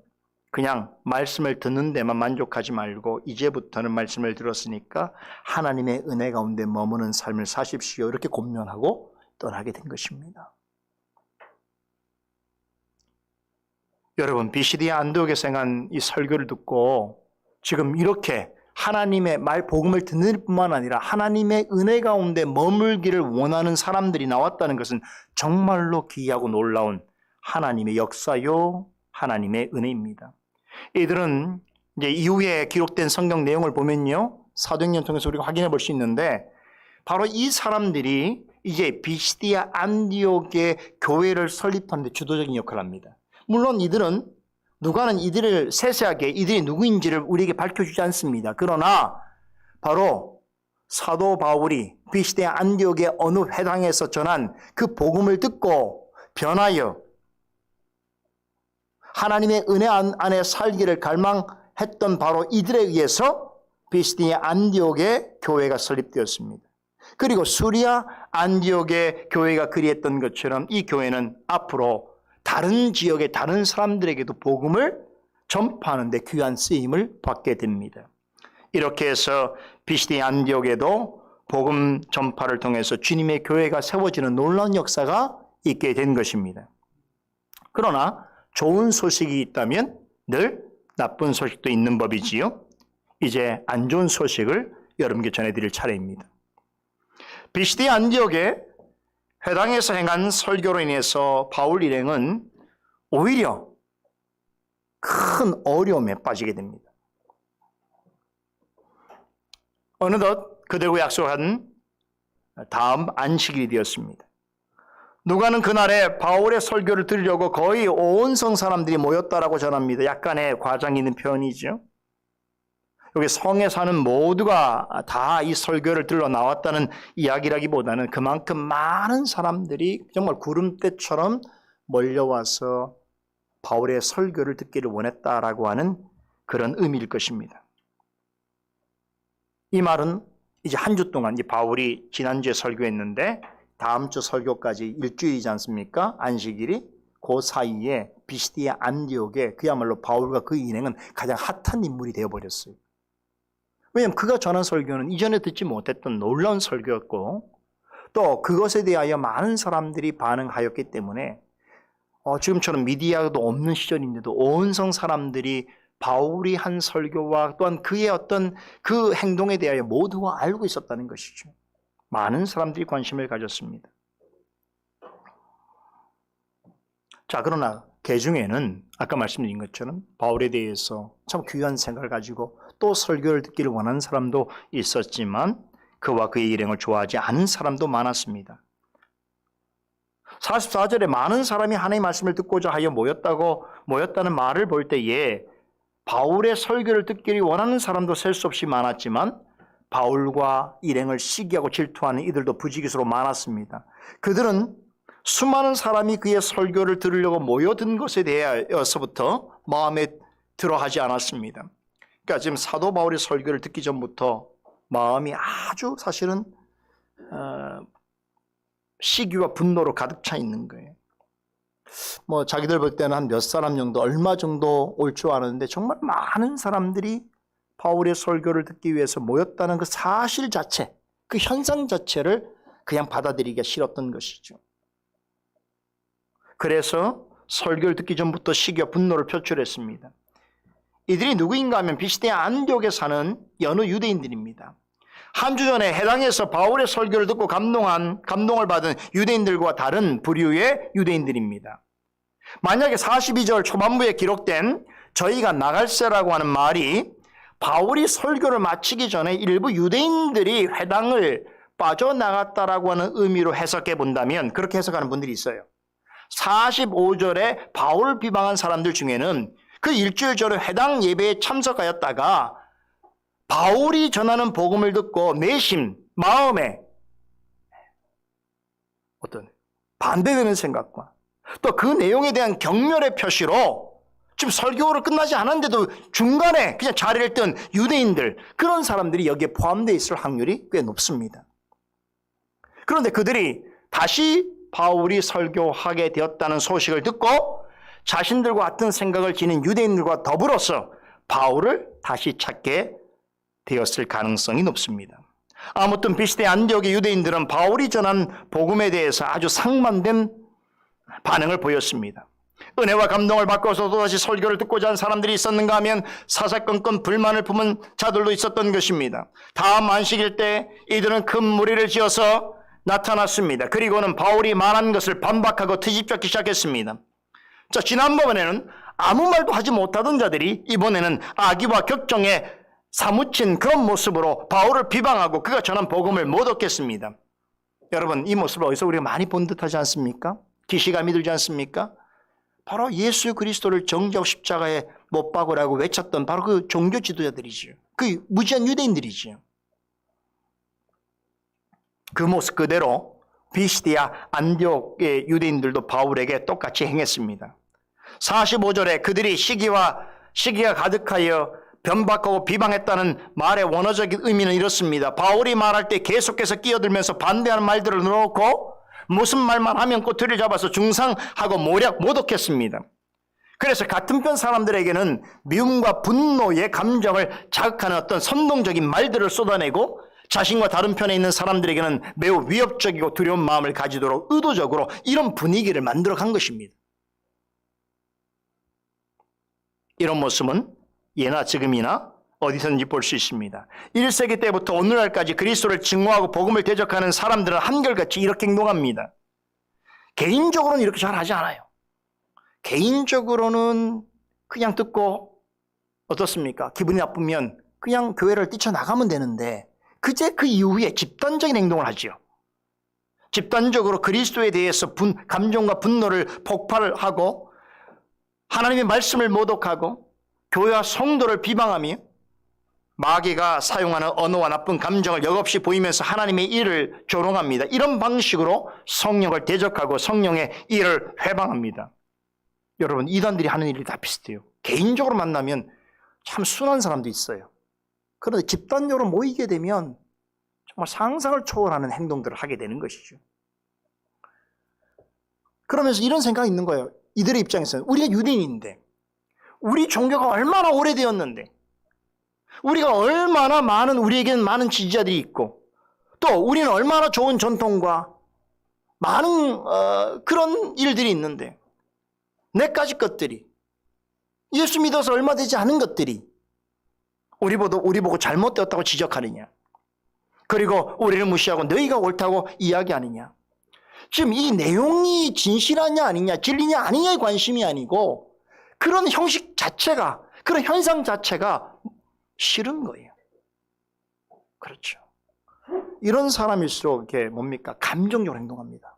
그냥 말씀을 듣는 데만 만족하지 말고 이제부터는 말씀을 들었으니까 하나님의 은혜 가운데 머무는 삶을 사십시오. 이렇게 권면하고 떠나게 된 것입니다. 여러분 BCD 안디옥에서 행한 이 설교를 듣고 지금 이렇게 하나님의 말 복음을 듣는 뿐만 아니라 하나님의 은혜 가운데 머물기를 원하는 사람들이 나왔다는 것은 정말로 귀하고 놀라운 하나님의 역사요 하나님의 은혜입니다. 이들은 이제 이후에 기록된 성경 내용을 보면요 사도행전 통해서 우리가 확인해 볼 수 있는데 바로 이 사람들이 이제 비시디아 안디옥의 교회를 설립하는 데 주도적인 역할을 합니다. 물론 이들은 누가는 이들을 세세하게 이들이 누구인지를 우리에게 밝혀주지 않습니다. 그러나 바로 사도 바울이 비시디아 안디옥의 어느 회당에서 전한 그 복음을 듣고 변하여 하나님의 은혜 안에 살기를 갈망했던 바로 이들에 의해서 비시디아 안디옥의 교회가 설립되었습니다. 그리고 수리아 안디옥의 교회가 그리했던 것처럼 이 교회는 앞으로 다른 지역의 다른 사람들에게도 복음을 전파하는 데 귀한 쓰임을 받게 됩니다. 이렇게 해서 비시디아 안디옥에도 복음 전파를 통해서 주님의 교회가 세워지는 놀라운 역사가 있게 된 것입니다. 그러나 좋은 소식이 있다면 늘 나쁜 소식도 있는 법이지요. 이제 안 좋은 소식을 여러분께 전해드릴 차례입니다. 비시디아 안디옥의 회당에서 행한 설교로 인해서 바울 일행은 오히려 큰 어려움에 빠지게 됩니다. 어느덧 그들과 약속한 다음 안식일이 되었습니다. 누가는 그날에 바울의 설교를 들으려고 거의 온 성 사람들이 모였다라고 전합니다. 약간의 과장이 있는 표현이죠. 여기 성에 사는 모두가 다 이 설교를 들러 나왔다는 이야기라기보다는 그만큼 많은 사람들이 정말 구름대처럼 몰려와서 바울의 설교를 듣기를 원했다라고 하는 그런 의미일 것입니다. 이 말은 이제 한 주 동안, 이제 바울이 지난주에 설교했는데 다음 주 설교까지 일주일이지 않습니까? 안식일이. 그 사이에 비시디아 안디옥에 그야말로 바울과 그 일행은 가장 핫한 인물이 되어버렸어요. 왜냐하면 그가 전한 설교는 이전에 듣지 못했던 놀라운 설교였고 또 그것에 대하여 많은 사람들이 반응하였기 때문에 지금처럼 미디어도 없는 시절인데도 온 성 사람들이 바울이 한 설교와 또한 그의 어떤 그 행동에 대하여 모두가 알고 있었다는 것이죠. 많은 사람들이 관심을 가졌습니다. 자, 그러나 그 중에는 아까 말씀드린 것처럼 바울에 대해서 참 귀한 생각을 가지고 또 설교를 듣기를 원하는 사람도 있었지만 그와 그의 일행을 좋아하지 않은 사람도 많았습니다. 44절에 많은 사람이 하나님의 말씀을 듣고자 하여 모였다는 말을 볼 때에 바울의 설교를 듣기를 원하는 사람도 셀 수 없이 많았지만 바울과 일행을 시기하고 질투하는 이들도 부지기수로 많았습니다. 그들은 수많은 사람이 그의 설교를 들으려고 모여든 것에 대하여서부터 마음에 들어하지 않았습니다. 그러니까 지금 사도 바울의 설교를 듣기 전부터 마음이 아주 사실은 시기와 분노로 가득 차 있는 거예요. 자기들 볼 때는 한 몇 사람 정도, 얼마 정도 올 줄 아는데 정말 많은 사람들이 바울의 설교를 듣기 위해서 모였다는 그 사실 자체, 그 현상 자체를 그냥 받아들이기가 싫었던 것이죠. 그래서 설교를 듣기 전부터 시기와 분노를 표출했습니다. 이들이 누구인가 하면 비시디아 안디옥에 사는 여느 유대인들입니다. 한 주 전에 해당에서 바울의 설교를 듣고 감동을 받은 유대인들과 다른 부류의 유대인들입니다. 만약에 42절 초반부에 기록된 저희가 나갈세라고 하는 말이 바울이 설교를 마치기 전에 일부 유대인들이 회당을 빠져나갔다라고 하는 의미로 해석해 본다면 그렇게 해석하는 분들이 있어요. 45절에 바울을 비방한 사람들 중에는 그 일주일 전에 회당 예배에 참석하였다가 바울이 전하는 복음을 듣고 내심, 마음에 어떤 반대되는 생각과 또 그 내용에 대한 경멸의 표시로 지금 설교를 끝나지 않았는데도 중간에 그냥 자리를 뜬 유대인들, 그런 사람들이 여기에 포함되어 있을 확률이 꽤 높습니다. 그런데 그들이 다시 바울이 설교하게 되었다는 소식을 듣고 자신들과 같은 생각을 지닌 유대인들과 더불어서 바울을 다시 찾게 되었을 가능성이 높습니다. 아무튼 비시디아 안디옥의 유대인들은 바울이 전한 복음에 대해서 아주 상반된 반응을 보였습니다. 은혜와 감동을 받고서도 다시 설교를 듣고자 한 사람들이 있었는가 하면 사사건건 불만을 품은 자들도 있었던 것입니다. 다음 안식일 때 이들은 큰 무리를 지어서 나타났습니다. 그리고는 바울이 말한 것을 반박하고 트집잡기 시작했습니다. 자, 지난번에는 아무 말도 하지 못하던 자들이 이번에는 악의와 격정에 사무친 그런 모습으로 바울을 비방하고 그가 전한 복음을 못 얻겠습니다. 여러분, 이 모습을 어디서 우리가 많이 본 듯하지 않습니까? 기시감이 들지 않습니까? 바로 예수 그리스도를 정죄하고 십자가에 못 박으라고 외쳤던 바로 그 종교 지도자들이죠. 그 무지한 유대인들이죠. 그 모습 그대로 비시디아 안디옥의 유대인들도 바울에게 똑같이 행했습니다. 45절에 그들이 시기가 가득하여 변박하고 비방했다는 말의 원어적인 의미는 이렇습니다. 바울이 말할 때 계속해서 끼어들면서 반대하는 말들을 넣어놓고 무슨 말만 하면 꼬투리를 잡아서 중상하고 모독했습니다. 그래서 같은 편 사람들에게는 미움과 분노의 감정을 자극하는 어떤 선동적인 말들을 쏟아내고 자신과 다른 편에 있는 사람들에게는 매우 위협적이고 두려운 마음을 가지도록 의도적으로 이런 분위기를 만들어 간 것입니다. 이런 모습은 예나 지금이나 어디서든지 볼 수 있습니다. 1세기 때부터 오늘날까지 그리스도를 증오하고 복음을 대적하는 사람들은 한결같이 이렇게 행동합니다. 개인적으로는 이렇게 잘 하지 않아요. 개인적으로는 그냥 듣고 어떻습니까? 기분이 나쁘면 그냥 교회를 뛰쳐나가면 되는데 그제 그 이후에 집단적인 행동을 하죠. 집단적으로 그리스도에 대해서 감정과 분노를 폭발하고 하나님의 말씀을 모독하고 교회와 성도를 비방하며 마귀가 사용하는 언어와 나쁜 감정을 역없이 보이면서 하나님의 일을 조롱합니다. 이런 방식으로 성령을 대적하고 성령의 일을 회방합니다. 여러분, 이단들이 하는 일이 다 비슷해요. 개인적으로 만나면 참 순한 사람도 있어요. 그런데 집단적으로 모이게 되면 정말 상상을 초월하는 행동들을 하게 되는 것이죠. 그러면서 이런 생각이 있는 거예요. 이들의 입장에서는 우리가 유대인인데 우리 종교가 얼마나 오래되었는데 우리가 얼마나 우리에게는 많은 지지자들이 있고 또 우리는 얼마나 좋은 전통과 많은 그런 일들이 있는데 내까지 것들이 예수 믿어서 얼마 되지 않은 것들이 우리 보고 잘못되었다고 지적하느냐, 그리고 우리를 무시하고 너희가 옳다고 이야기하느냐. 지금 이 내용이 진실하냐 아니냐, 진리냐 아니냐의 관심이 아니고 그런 형식 자체가, 그런 현상 자체가 싫은 거예요. 그렇죠. 이런 사람일수록 이렇게 뭡니까? 감정적으로 행동합니다.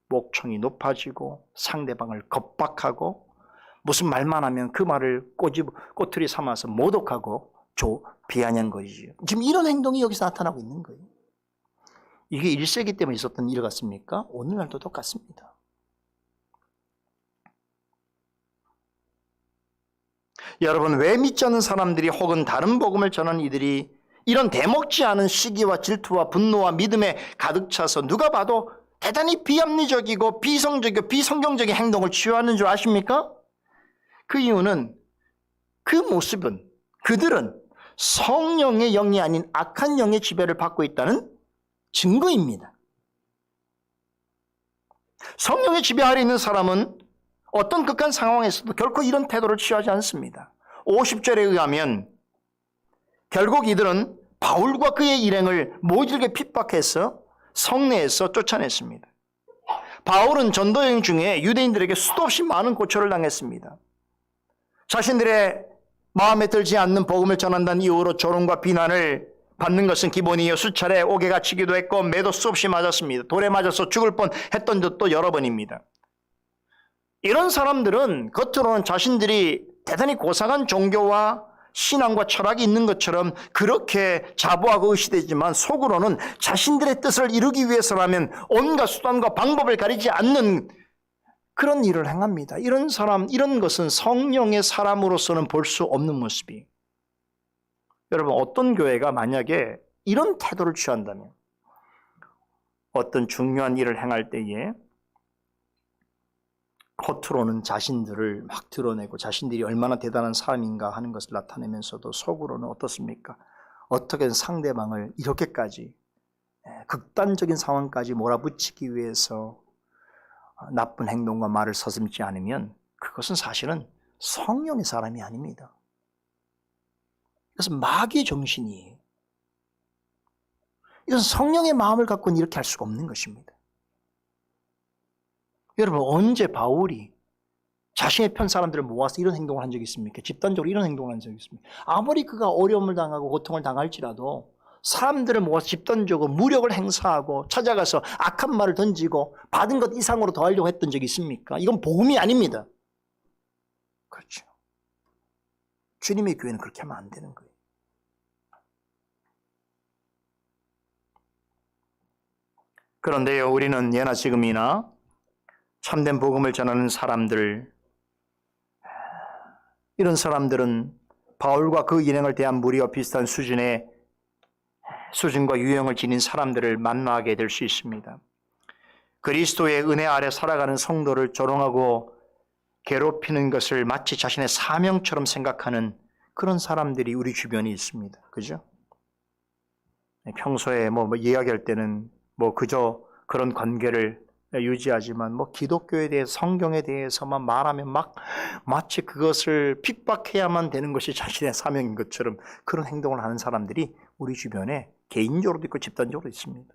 목청이 높아지고 상대방을 겁박하고 무슨 말만 하면 그 말을 꼬투리 삼아서 모독하고 비아냥거리죠. 지금 이런 행동이 여기서 나타나고 있는 거예요. 이게 1세기 때문에 있었던 일 같습니까? 오늘날도 똑같습니다. 여러분, 왜 믿지 않는 사람들이 혹은 다른 복음을 전하는 이들이 이런 대먹지 않은 시기와 질투와 분노와 믿음에 가득 차서 누가 봐도 대단히 비합리적이고 비성적이고 비성경적인 행동을 취하는 줄 아십니까? 그 이유는, 그 모습은 그들은 성령의 영이 아닌 악한 영의 지배를 받고 있다는 증거입니다. 성령의 지배 아래 있는 사람은 어떤 극한 상황에서도 결코 이런 태도를 취하지 않습니다. 50절에 의하면 결국 이들은 바울과 그의 일행을 모질게 핍박해서 성내에서 쫓아냈습니다. 바울은 전도여행 중에 유대인들에게 수도 없이 많은 고초를 당했습니다. 자신들의 마음에 들지 않는 복음을 전한다는 이유로 조롱과 비난을 받는 것은 기본이에요. 수차례 옥에 갇히기도 했고 매도 수없이 맞았습니다. 돌에 맞아서 죽을 뻔했던 적도 여러 번입니다. 이런 사람들은 겉으로는 자신들이 대단히 고상한 종교와 신앙과 철학이 있는 것처럼 그렇게 자부하고 의시되지만 속으로는 자신들의 뜻을 이루기 위해서라면 온갖 수단과 방법을 가리지 않는 그런 일을 행합니다. 이런 사람, 이런 것은 성령의 사람으로서는 볼 수 없는 모습이에요. 여러분, 어떤 교회가 만약에 이런 태도를 취한다면 어떤 중요한 일을 행할 때에 겉으로는 자신들을 막 드러내고 자신들이 얼마나 대단한 사람인가 하는 것을 나타내면서도 속으로는 어떻습니까? 어떻게든 상대방을 이렇게까지 극단적인 상황까지 몰아붙이기 위해서 나쁜 행동과 말을 서슴지 않으면 그것은 사실은 성령의 사람이 아닙니다. 이것은 마귀의 정신이에요. 이것은 성령의 마음을 갖고는 이렇게 할 수가 없는 것입니다. 여러분, 언제 바울이 자신의 편 사람들을 모아서 이런 행동을 한 적이 있습니까? 집단적으로 이런 행동을 한 적이 있습니까? 아무리 그가 어려움을 당하고 고통을 당할지라도 사람들을 모아서 집 던지고 무력을 행사하고 찾아가서 악한 말을 던지고 받은 것 이상으로 더 하려고 했던 적이 있습니까? 이건 복음이 아닙니다. 그렇죠. 주님의 교회는 그렇게 하면 안 되는 거예요. 그런데요, 우리는 예나 지금이나 참된 복음을 전하는 사람들, 이런 사람들은 바울과 그 일행을 대한 무리와 비슷한 수준과 유형을 지닌 사람들을 만나게 될 수 있습니다. 그리스도의 은혜 아래 살아가는 성도를 조롱하고 괴롭히는 것을 마치 자신의 사명처럼 생각하는 그런 사람들이 우리 주변에 있습니다. 그죠? 평소에 이야기할 때는 그저 그런 관계를 유지하지만 기독교에 대해서 성경에 대해서만 말하면 마치 그것을 핍박해야만 되는 것이 자신의 사명인 것처럼 그런 행동을 하는 사람들이 우리 주변에 개인적으로도 있고 집단적으로 있습니다.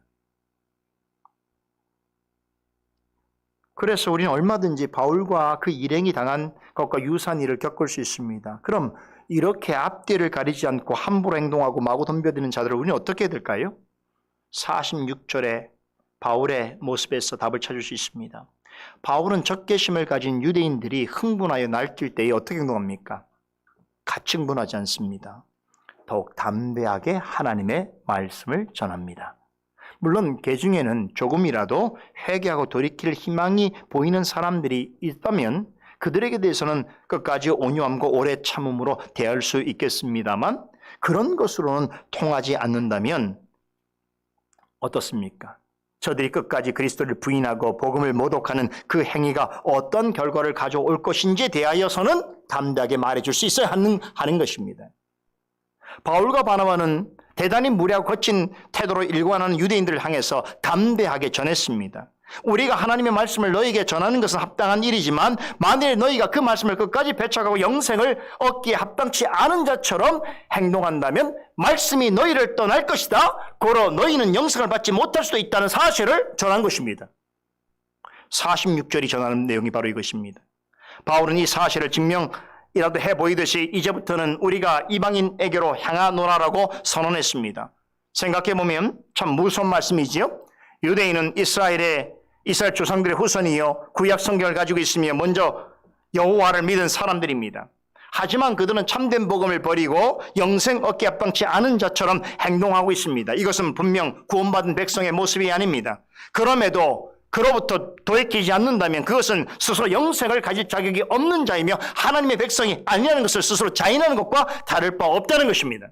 그래서 우리는 얼마든지 바울과 그 일행이 당한 것과 유사한 일을 겪을 수 있습니다. 그럼 이렇게 앞뒤를 가리지 않고 함부로 행동하고 마구 덤벼드는 자들을 우리는 어떻게 해야 될까요? 46절에 바울의 모습에서 답을 찾을 수 있습니다. 바울은 적개심을 가진 유대인들이 흥분하여 날뛸 때에 어떻게 행동합니까? 같이 흥분하지 않습니다. 더욱 담대하게 하나님의 말씀을 전합니다. 물론 그 중에는 조금이라도 회개하고 돌이킬 희망이 보이는 사람들이 있다면 그들에게 대해서는 끝까지 온유함과 오래 참음으로 대할 수 있겠습니다만 그런 것으로는 통하지 않는다면 어떻습니까? 저들이 끝까지 그리스도를 부인하고 복음을 모독하는 그 행위가 어떤 결과를 가져올 것인지에 대하여서는 담대하게 말해줄 수 있어야 하는 것입니다. 바울과 바나바는 대단히 무례하고 거친 태도로 일관하는 유대인들을 향해서 담대하게 전했습니다. 우리가 하나님의 말씀을 너희에게 전하는 것은 합당한 일이지만 만일 너희가 그 말씀을 끝까지 배척하고 영생을 얻기에 합당치 않은 자처럼 행동한다면 말씀이 너희를 떠날 것이다. 고로 너희는 영생을 받지 못할 수도 있다는 사실을 전한 것입니다. 46절이 전하는 내용이 바로 이것입니다. 바울은 이 사실을 증명이라도 해보이듯이 이제부터는 우리가 이방인에게로 향하노라라고 선언했습니다. 생각해보면 참 무서운 말씀이지요. 유대인은 이스라엘 조상들의 후손이요 구약 성경을 가지고 있으며 먼저 여호와를 믿은 사람들입니다. 하지만 그들은 참된 복음을 버리고 영생 얻기에 합당치 않은 자처럼 행동하고 있습니다. 이것은 분명 구원받은 백성의 모습이 아닙니다. 그럼에도 그로부터 돌이키지 않는다면 그것은 스스로 영생을 가질 자격이 없는 자이며 하나님의 백성이 아니라는 것을 스스로 자인하는 것과 다를 바 없다는 것입니다.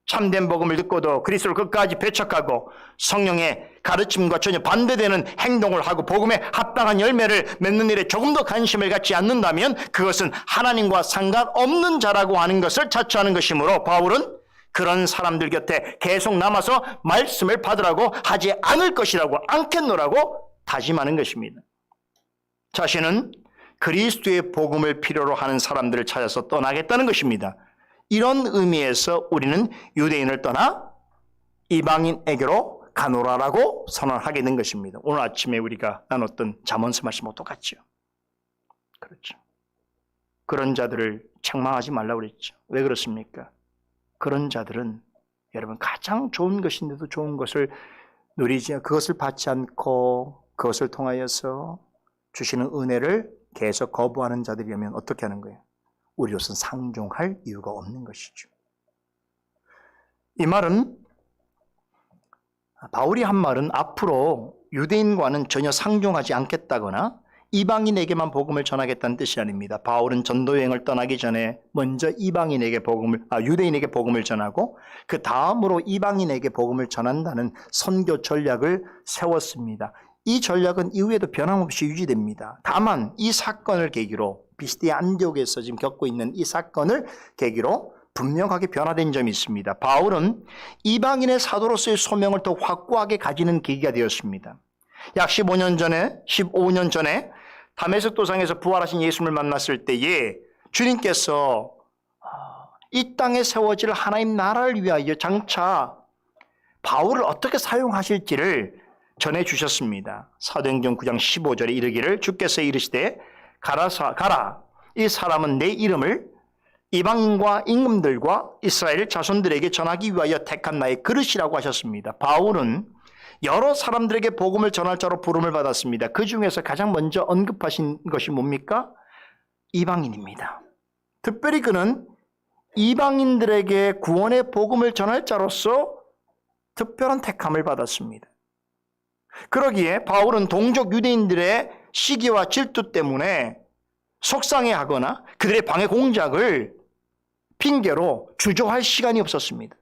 참된 복음을 듣고도 그리스도를 끝까지 배척하고 성령의 가르침과 전혀 반대되는 행동을 하고 복음에 합당한 열매를 맺는 일에 조금 더 관심을 갖지 않는다면 그것은 하나님과 상관없는 자라고 하는 것을 자처하는 것이므로 바울은 그런 사람들 곁에 계속 남아서 말씀을 받으라고 하지 않을 것이라고 않겠노라고 다짐하는 것입니다. 자신은 그리스도의 복음을 필요로 하는 사람들을 찾아서 떠나겠다는 것입니다. 이런 의미에서 우리는 유대인을 떠나 이방인에게로 가노라라고 선언하게 된 것입니다. 오늘 아침에 우리가 나눴던 잠언서 말씀과 똑같죠. 그렇죠. 그런 자들을 책망하지 말라고 그랬죠. 왜 그렇습니까? 그런 자들은 여러분 가장 좋은 것인데도 좋은 것을 누리지 그것을 받지 않고 그것을 통하여서 주시는 은혜를 계속 거부하는 자들이라면 어떻게 하는 거예요? 우리로서는 상종할 이유가 없는 것이죠. 이 말은 바울이 한 말은 앞으로 유대인과는 전혀 상종하지 않겠다거나 이방인에게만 복음을 전하겠다는 뜻이 아닙니다. 바울은 전도 여행을 떠나기 전에 먼저 유대인에게 복음을 전하고 그 다음으로 이방인에게 복음을 전한다는 선교 전략을 세웠습니다. 이 전략은 이후에도 변함없이 유지됩니다. 다만 이 사건을 계기로 비시디아 안디옥에서 지금 겪고 있는 이 사건을 계기로 분명하게 변화된 점이 있습니다. 바울은 이방인의 사도로서의 소명을 더 확고하게 가지는 계기가 되었습니다. 약 15년 전에 다메섹 도상에서 부활하신 예수님을 만났을 때에 주님께서 이 땅에 세워질 하나님 나라를 위하여 장차 바울을 어떻게 사용하실지를 전해주셨습니다. 사도행전 9장 15절에 이르기를 주께서 이르시되 가라 이 사람은 내 이름을 이방인과 임금들과 이스라엘 자손들에게 전하기 위하여 택한 나의 그릇이라고 하셨습니다. 바울은 여러 사람들에게 복음을 전할 자로 부름을 받았습니다. 그 중에서 가장 먼저 언급하신 것이 뭡니까? 이방인입니다. 특별히 그는 이방인들에게 구원의 복음을 전할 자로서 특별한 택함을 받았습니다. 그러기에 바울은 동족 유대인들의 시기와 질투 때문에 속상해하거나 그들의 방해 공작을 핑계로 주저할 시간이 없었습니다.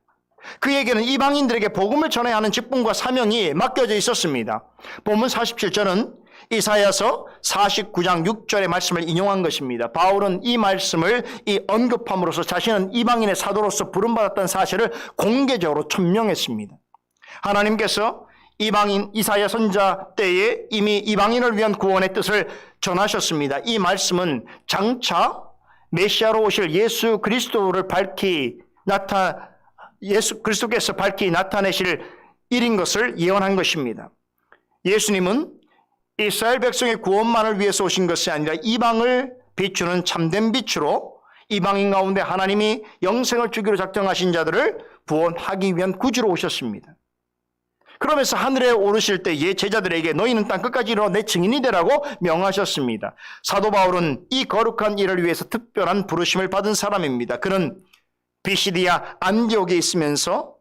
그에게는 이방인들에게 복음을 전해야 하는 직분과 사명이 맡겨져 있었습니다. 본문 47절은 이사야서 49장 6절의 말씀을 인용한 것입니다. 바울은 이 말씀을 언급함으로써 자신은 이방인의 사도로서 부름받았다는 사실을 공개적으로 천명했습니다. 하나님께서 이방인 이사야 선지자 때에 이미 이방인을 위한 구원의 뜻을 전하셨습니다. 이 말씀은 장차 메시아로 오실 예수 그리스도를 예수 그리스도께서 밝히 나타내실 일인 것을 예언한 것입니다. 예수님은 이스라엘 백성의 구원만을 위해서 오신 것이 아니라 이방을 비추는 참된 빛으로 이방인 가운데 하나님이 영생을 주기로 작정하신 자들을 구원하기 위한 구주로 오셨습니다. 그러면서 하늘에 오르실 때에 제자들에게 너희는 땅 끝까지 이르러 내 증인이 되라고 명하셨습니다. 사도 바울은 이 거룩한 일을 위해서 특별한 부르심을 받은 사람입니다. 그는 비시디아 안디옥에 있으면서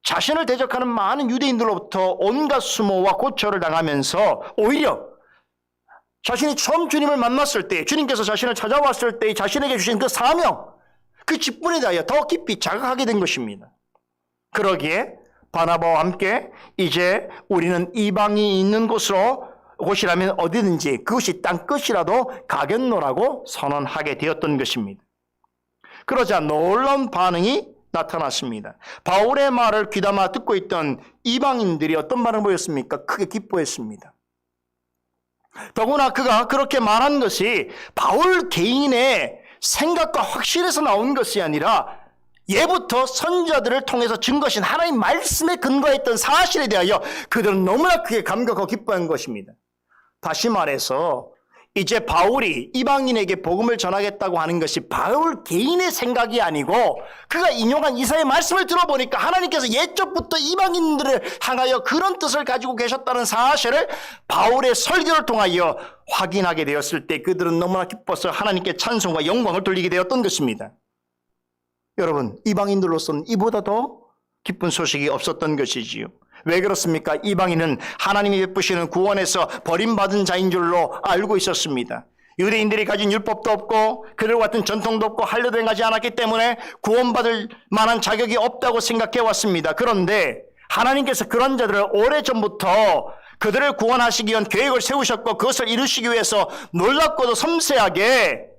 자신을 대적하는 많은 유대인들로부터 온갖 수모와 고초를 당하면서 오히려 자신이 처음 주님을 만났을 때, 주님께서 자신을 찾아왔을 때 자신에게 주신 그 사명, 그 직분에 대하여 더 깊이 자각하게 된 것입니다. 그러기에 바나바와 함께 이제 우리는 이방이 있는 곳이라면 어디든지 그것이 땅 끝이라도 가겠노라고 선언하게 되었던 것입니다. 그러자 놀라운 반응이 나타났습니다. 바울의 말을 귀담아 듣고 있던 이방인들이 어떤 반응을 보였습니까? 크게 기뻐했습니다. 더구나 그가 그렇게 말한 것이 바울 개인의 생각과 확신에서 나온 것이 아니라 예부터 선지자들을 통해서 증거하신 하나님 말씀에 근거했던 사실에 대하여 그들은 너무나 크게 감격하고 기뻐한 것입니다. 다시 말해서 이제 바울이 이방인에게 복음을 전하겠다고 하는 것이 바울 개인의 생각이 아니고 그가 인용한 이사야의 말씀을 들어보니까 하나님께서 예적부터 이방인들을 향하여 그런 뜻을 가지고 계셨다는 사실을 바울의 설교를 통하여 확인하게 되었을 때 그들은 너무나 기뻐서 하나님께 찬송과 영광을 돌리게 되었던 것입니다. 여러분, 이방인들로서는 이보다 더 기쁜 소식이 없었던 것이지요. 왜 그렇습니까? 이방인은 하나님이 베푸시는 구원에서 버림받은 자인 줄로 알고 있었습니다. 유대인들이 가진 율법도 없고 그들 같은 전통도 없고 할례도 행하지 않았기 때문에 구원받을 만한 자격이 없다고 생각해 왔습니다. 그런데 하나님께서 그런 자들을 오래전부터 그들을 구원하시기 위한 계획을 세우셨고 그것을 이루시기 위해서 놀랍고도 섬세하게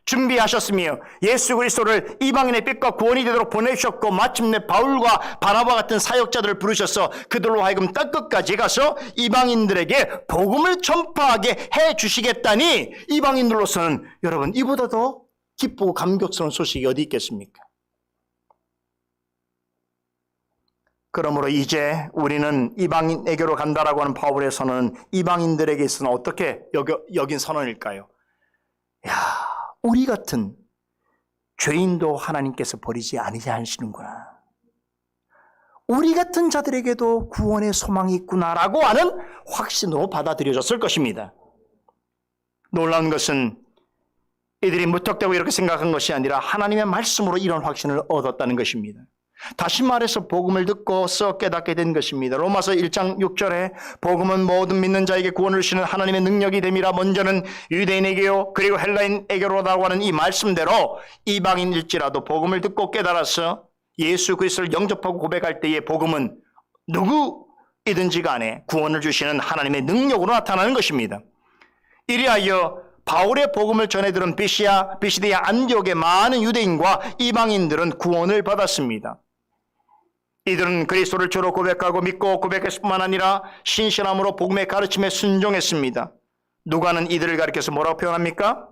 준비하셨으며 예수 그리스도를 이방인의 빛과 구원이 되도록 보내주셨고 마침내 바울과 바나바 같은 사역자들을 부르셔서 그들로 하여금 땅끝까지 가서 이방인들에게 복음을 전파하게 해주시겠다니 이방인들로서는 여러분 이보다 더 기쁘고 감격스러운 소식이 어디 있겠습니까? 그러므로 이제 우리는 이방인에게로 간다라고 하는 바울의 선언은 이방인들에게 있어서는 어떻게 여긴 선언일까요? 우리 같은 죄인도 하나님께서 버리지 아니하시는구나. 우리 같은 자들에게도 구원의 소망이 있구나라고 하는 확신으로 받아들여졌을 것입니다. 놀라운 것은 이들이 무턱대고 이렇게 생각한 것이 아니라 하나님의 말씀으로 이런 확신을 얻었다는 것입니다. 다시 말해서 복음을 듣고서 깨닫게 된 것입니다. 로마서 1장 6절에 복음은 모든 믿는 자에게 구원을 주시는 하나님의 능력이 됨이라. 먼저는 유대인에게요 그리고 헬라인에게로라고 하는 이 말씀대로 이방인일지라도 복음을 듣고 깨달아서 예수 그리스도를 영접하고 고백할 때의 복음은 누구이든지 간에 구원을 주시는 하나님의 능력으로 나타나는 것입니다. 이리하여 바울의 복음을 전해 들은 비시디아 안디옥의 많은 유대인과 이방인들은 구원을 받았습니다. 이들은 그리스도를 주로 고백하고 믿고 고백했을 뿐만 아니라 신실함으로 복음의 가르침에 순종했습니다. 누가는 이들을 가리켜서 뭐라고 표현합니까?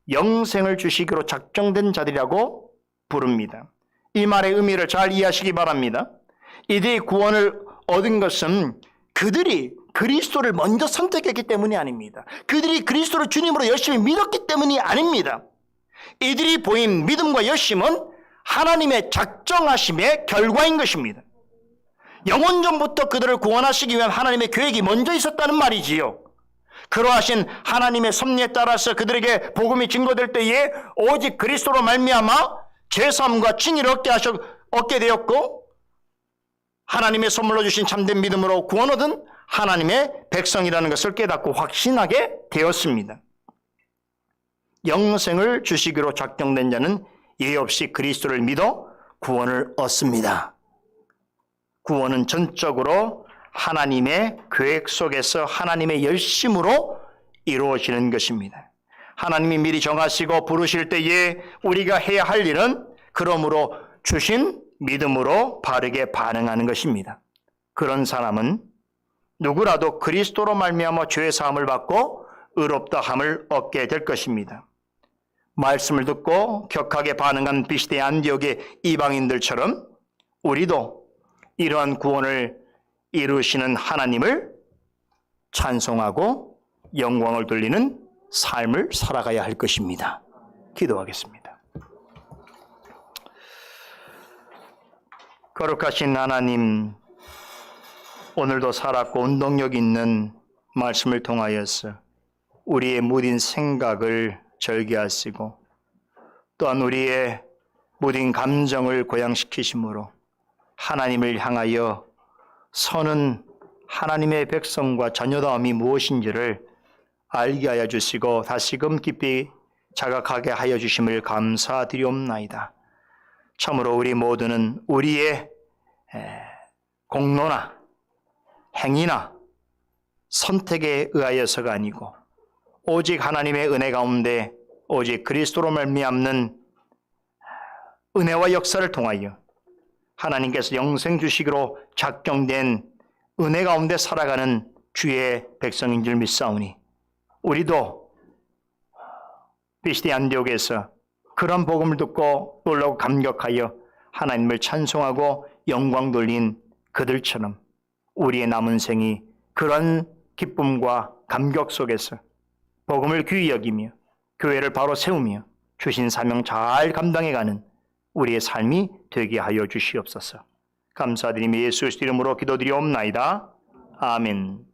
영생을 주시기로 작정된 자들이라고 부릅니다. 이 말의 의미를 잘 이해하시기 바랍니다. 이들이 구원을 얻은 것은 그들이 그리스도를 먼저 선택했기 때문이 아닙니다. 그들이 그리스도를 주님으로 열심히 믿었기 때문이 아닙니다. 이들이 보인 믿음과 열심은 하나님의 작정하심의 결과인 것입니다. 영원전부터 그들을 구원하시기 위한 하나님의 계획이 먼저 있었다는 말이지요. 그러하신 하나님의 섭리에 따라서 그들에게 복음이 증거될 때에 오직 그리스도로 말미암아 죄사함과 칭의를 얻게 되었고, 하나님의 선물로 주신 참된 믿음으로 구원 얻은 하나님의 백성이라는 것을 깨닫고 확신하게 되었습니다. 영생을 주시기로 작정된 자는 예의 없이 그리스도를 믿어 구원을 얻습니다. 구원은 전적으로 하나님의 계획 속에서 하나님의 열심으로 이루어지는 것입니다. 하나님이 미리 정하시고 부르실 때에 우리가 해야 할 일은 그러므로 주신 믿음으로 바르게 반응하는 것입니다. 그런 사람은 누구라도 그리스도로 말미암아 죄의 사함을 받고 의롭다함을 얻게 될 것입니다. 말씀을 듣고 격하게 반응한 비시대 안디옥의 이방인들처럼 우리도 이러한 구원을 이루시는 하나님을 찬송하고 영광을 돌리는 삶을 살아가야 할 것입니다. 기도하겠습니다. 거룩하신 하나님, 오늘도 살았고 운동력 있는 말씀을 통하여서 우리의 무딘 생각을 절개하시고 또한 우리의 무딘 감정을 고양시키심으로 하나님을 향하여 선은 하나님의 백성과 자녀다움이 무엇인지를 알게 하여 주시고 다시금 깊이 자각하게 하여 주심을 감사드리옵나이다. 참으로 우리 모두는 우리의 공로나 행위나 선택에 의하여서가 아니고 오직 하나님의 은혜 가운데 오직 그리스도로 말미암는 은혜와 역사를 통하여 하나님께서 영생 주시기로 작정된 은혜 가운데 살아가는 주의 백성인 줄 믿사오니 우리도 비시대 안디옥에서 그런 복음을 듣고 놀라고 감격하여 하나님을 찬송하고 영광 돌린 그들처럼 우리의 남은 생이 그런 기쁨과 감격 속에서 복음을 귀히 여기며 교회를 바로 세우며 주신 사명 잘 감당해가는 우리의 삶이 되게 하여 주시옵소서. 감사드리며 예수 그리스도 이름으로 기도드리옵나이다. 아멘.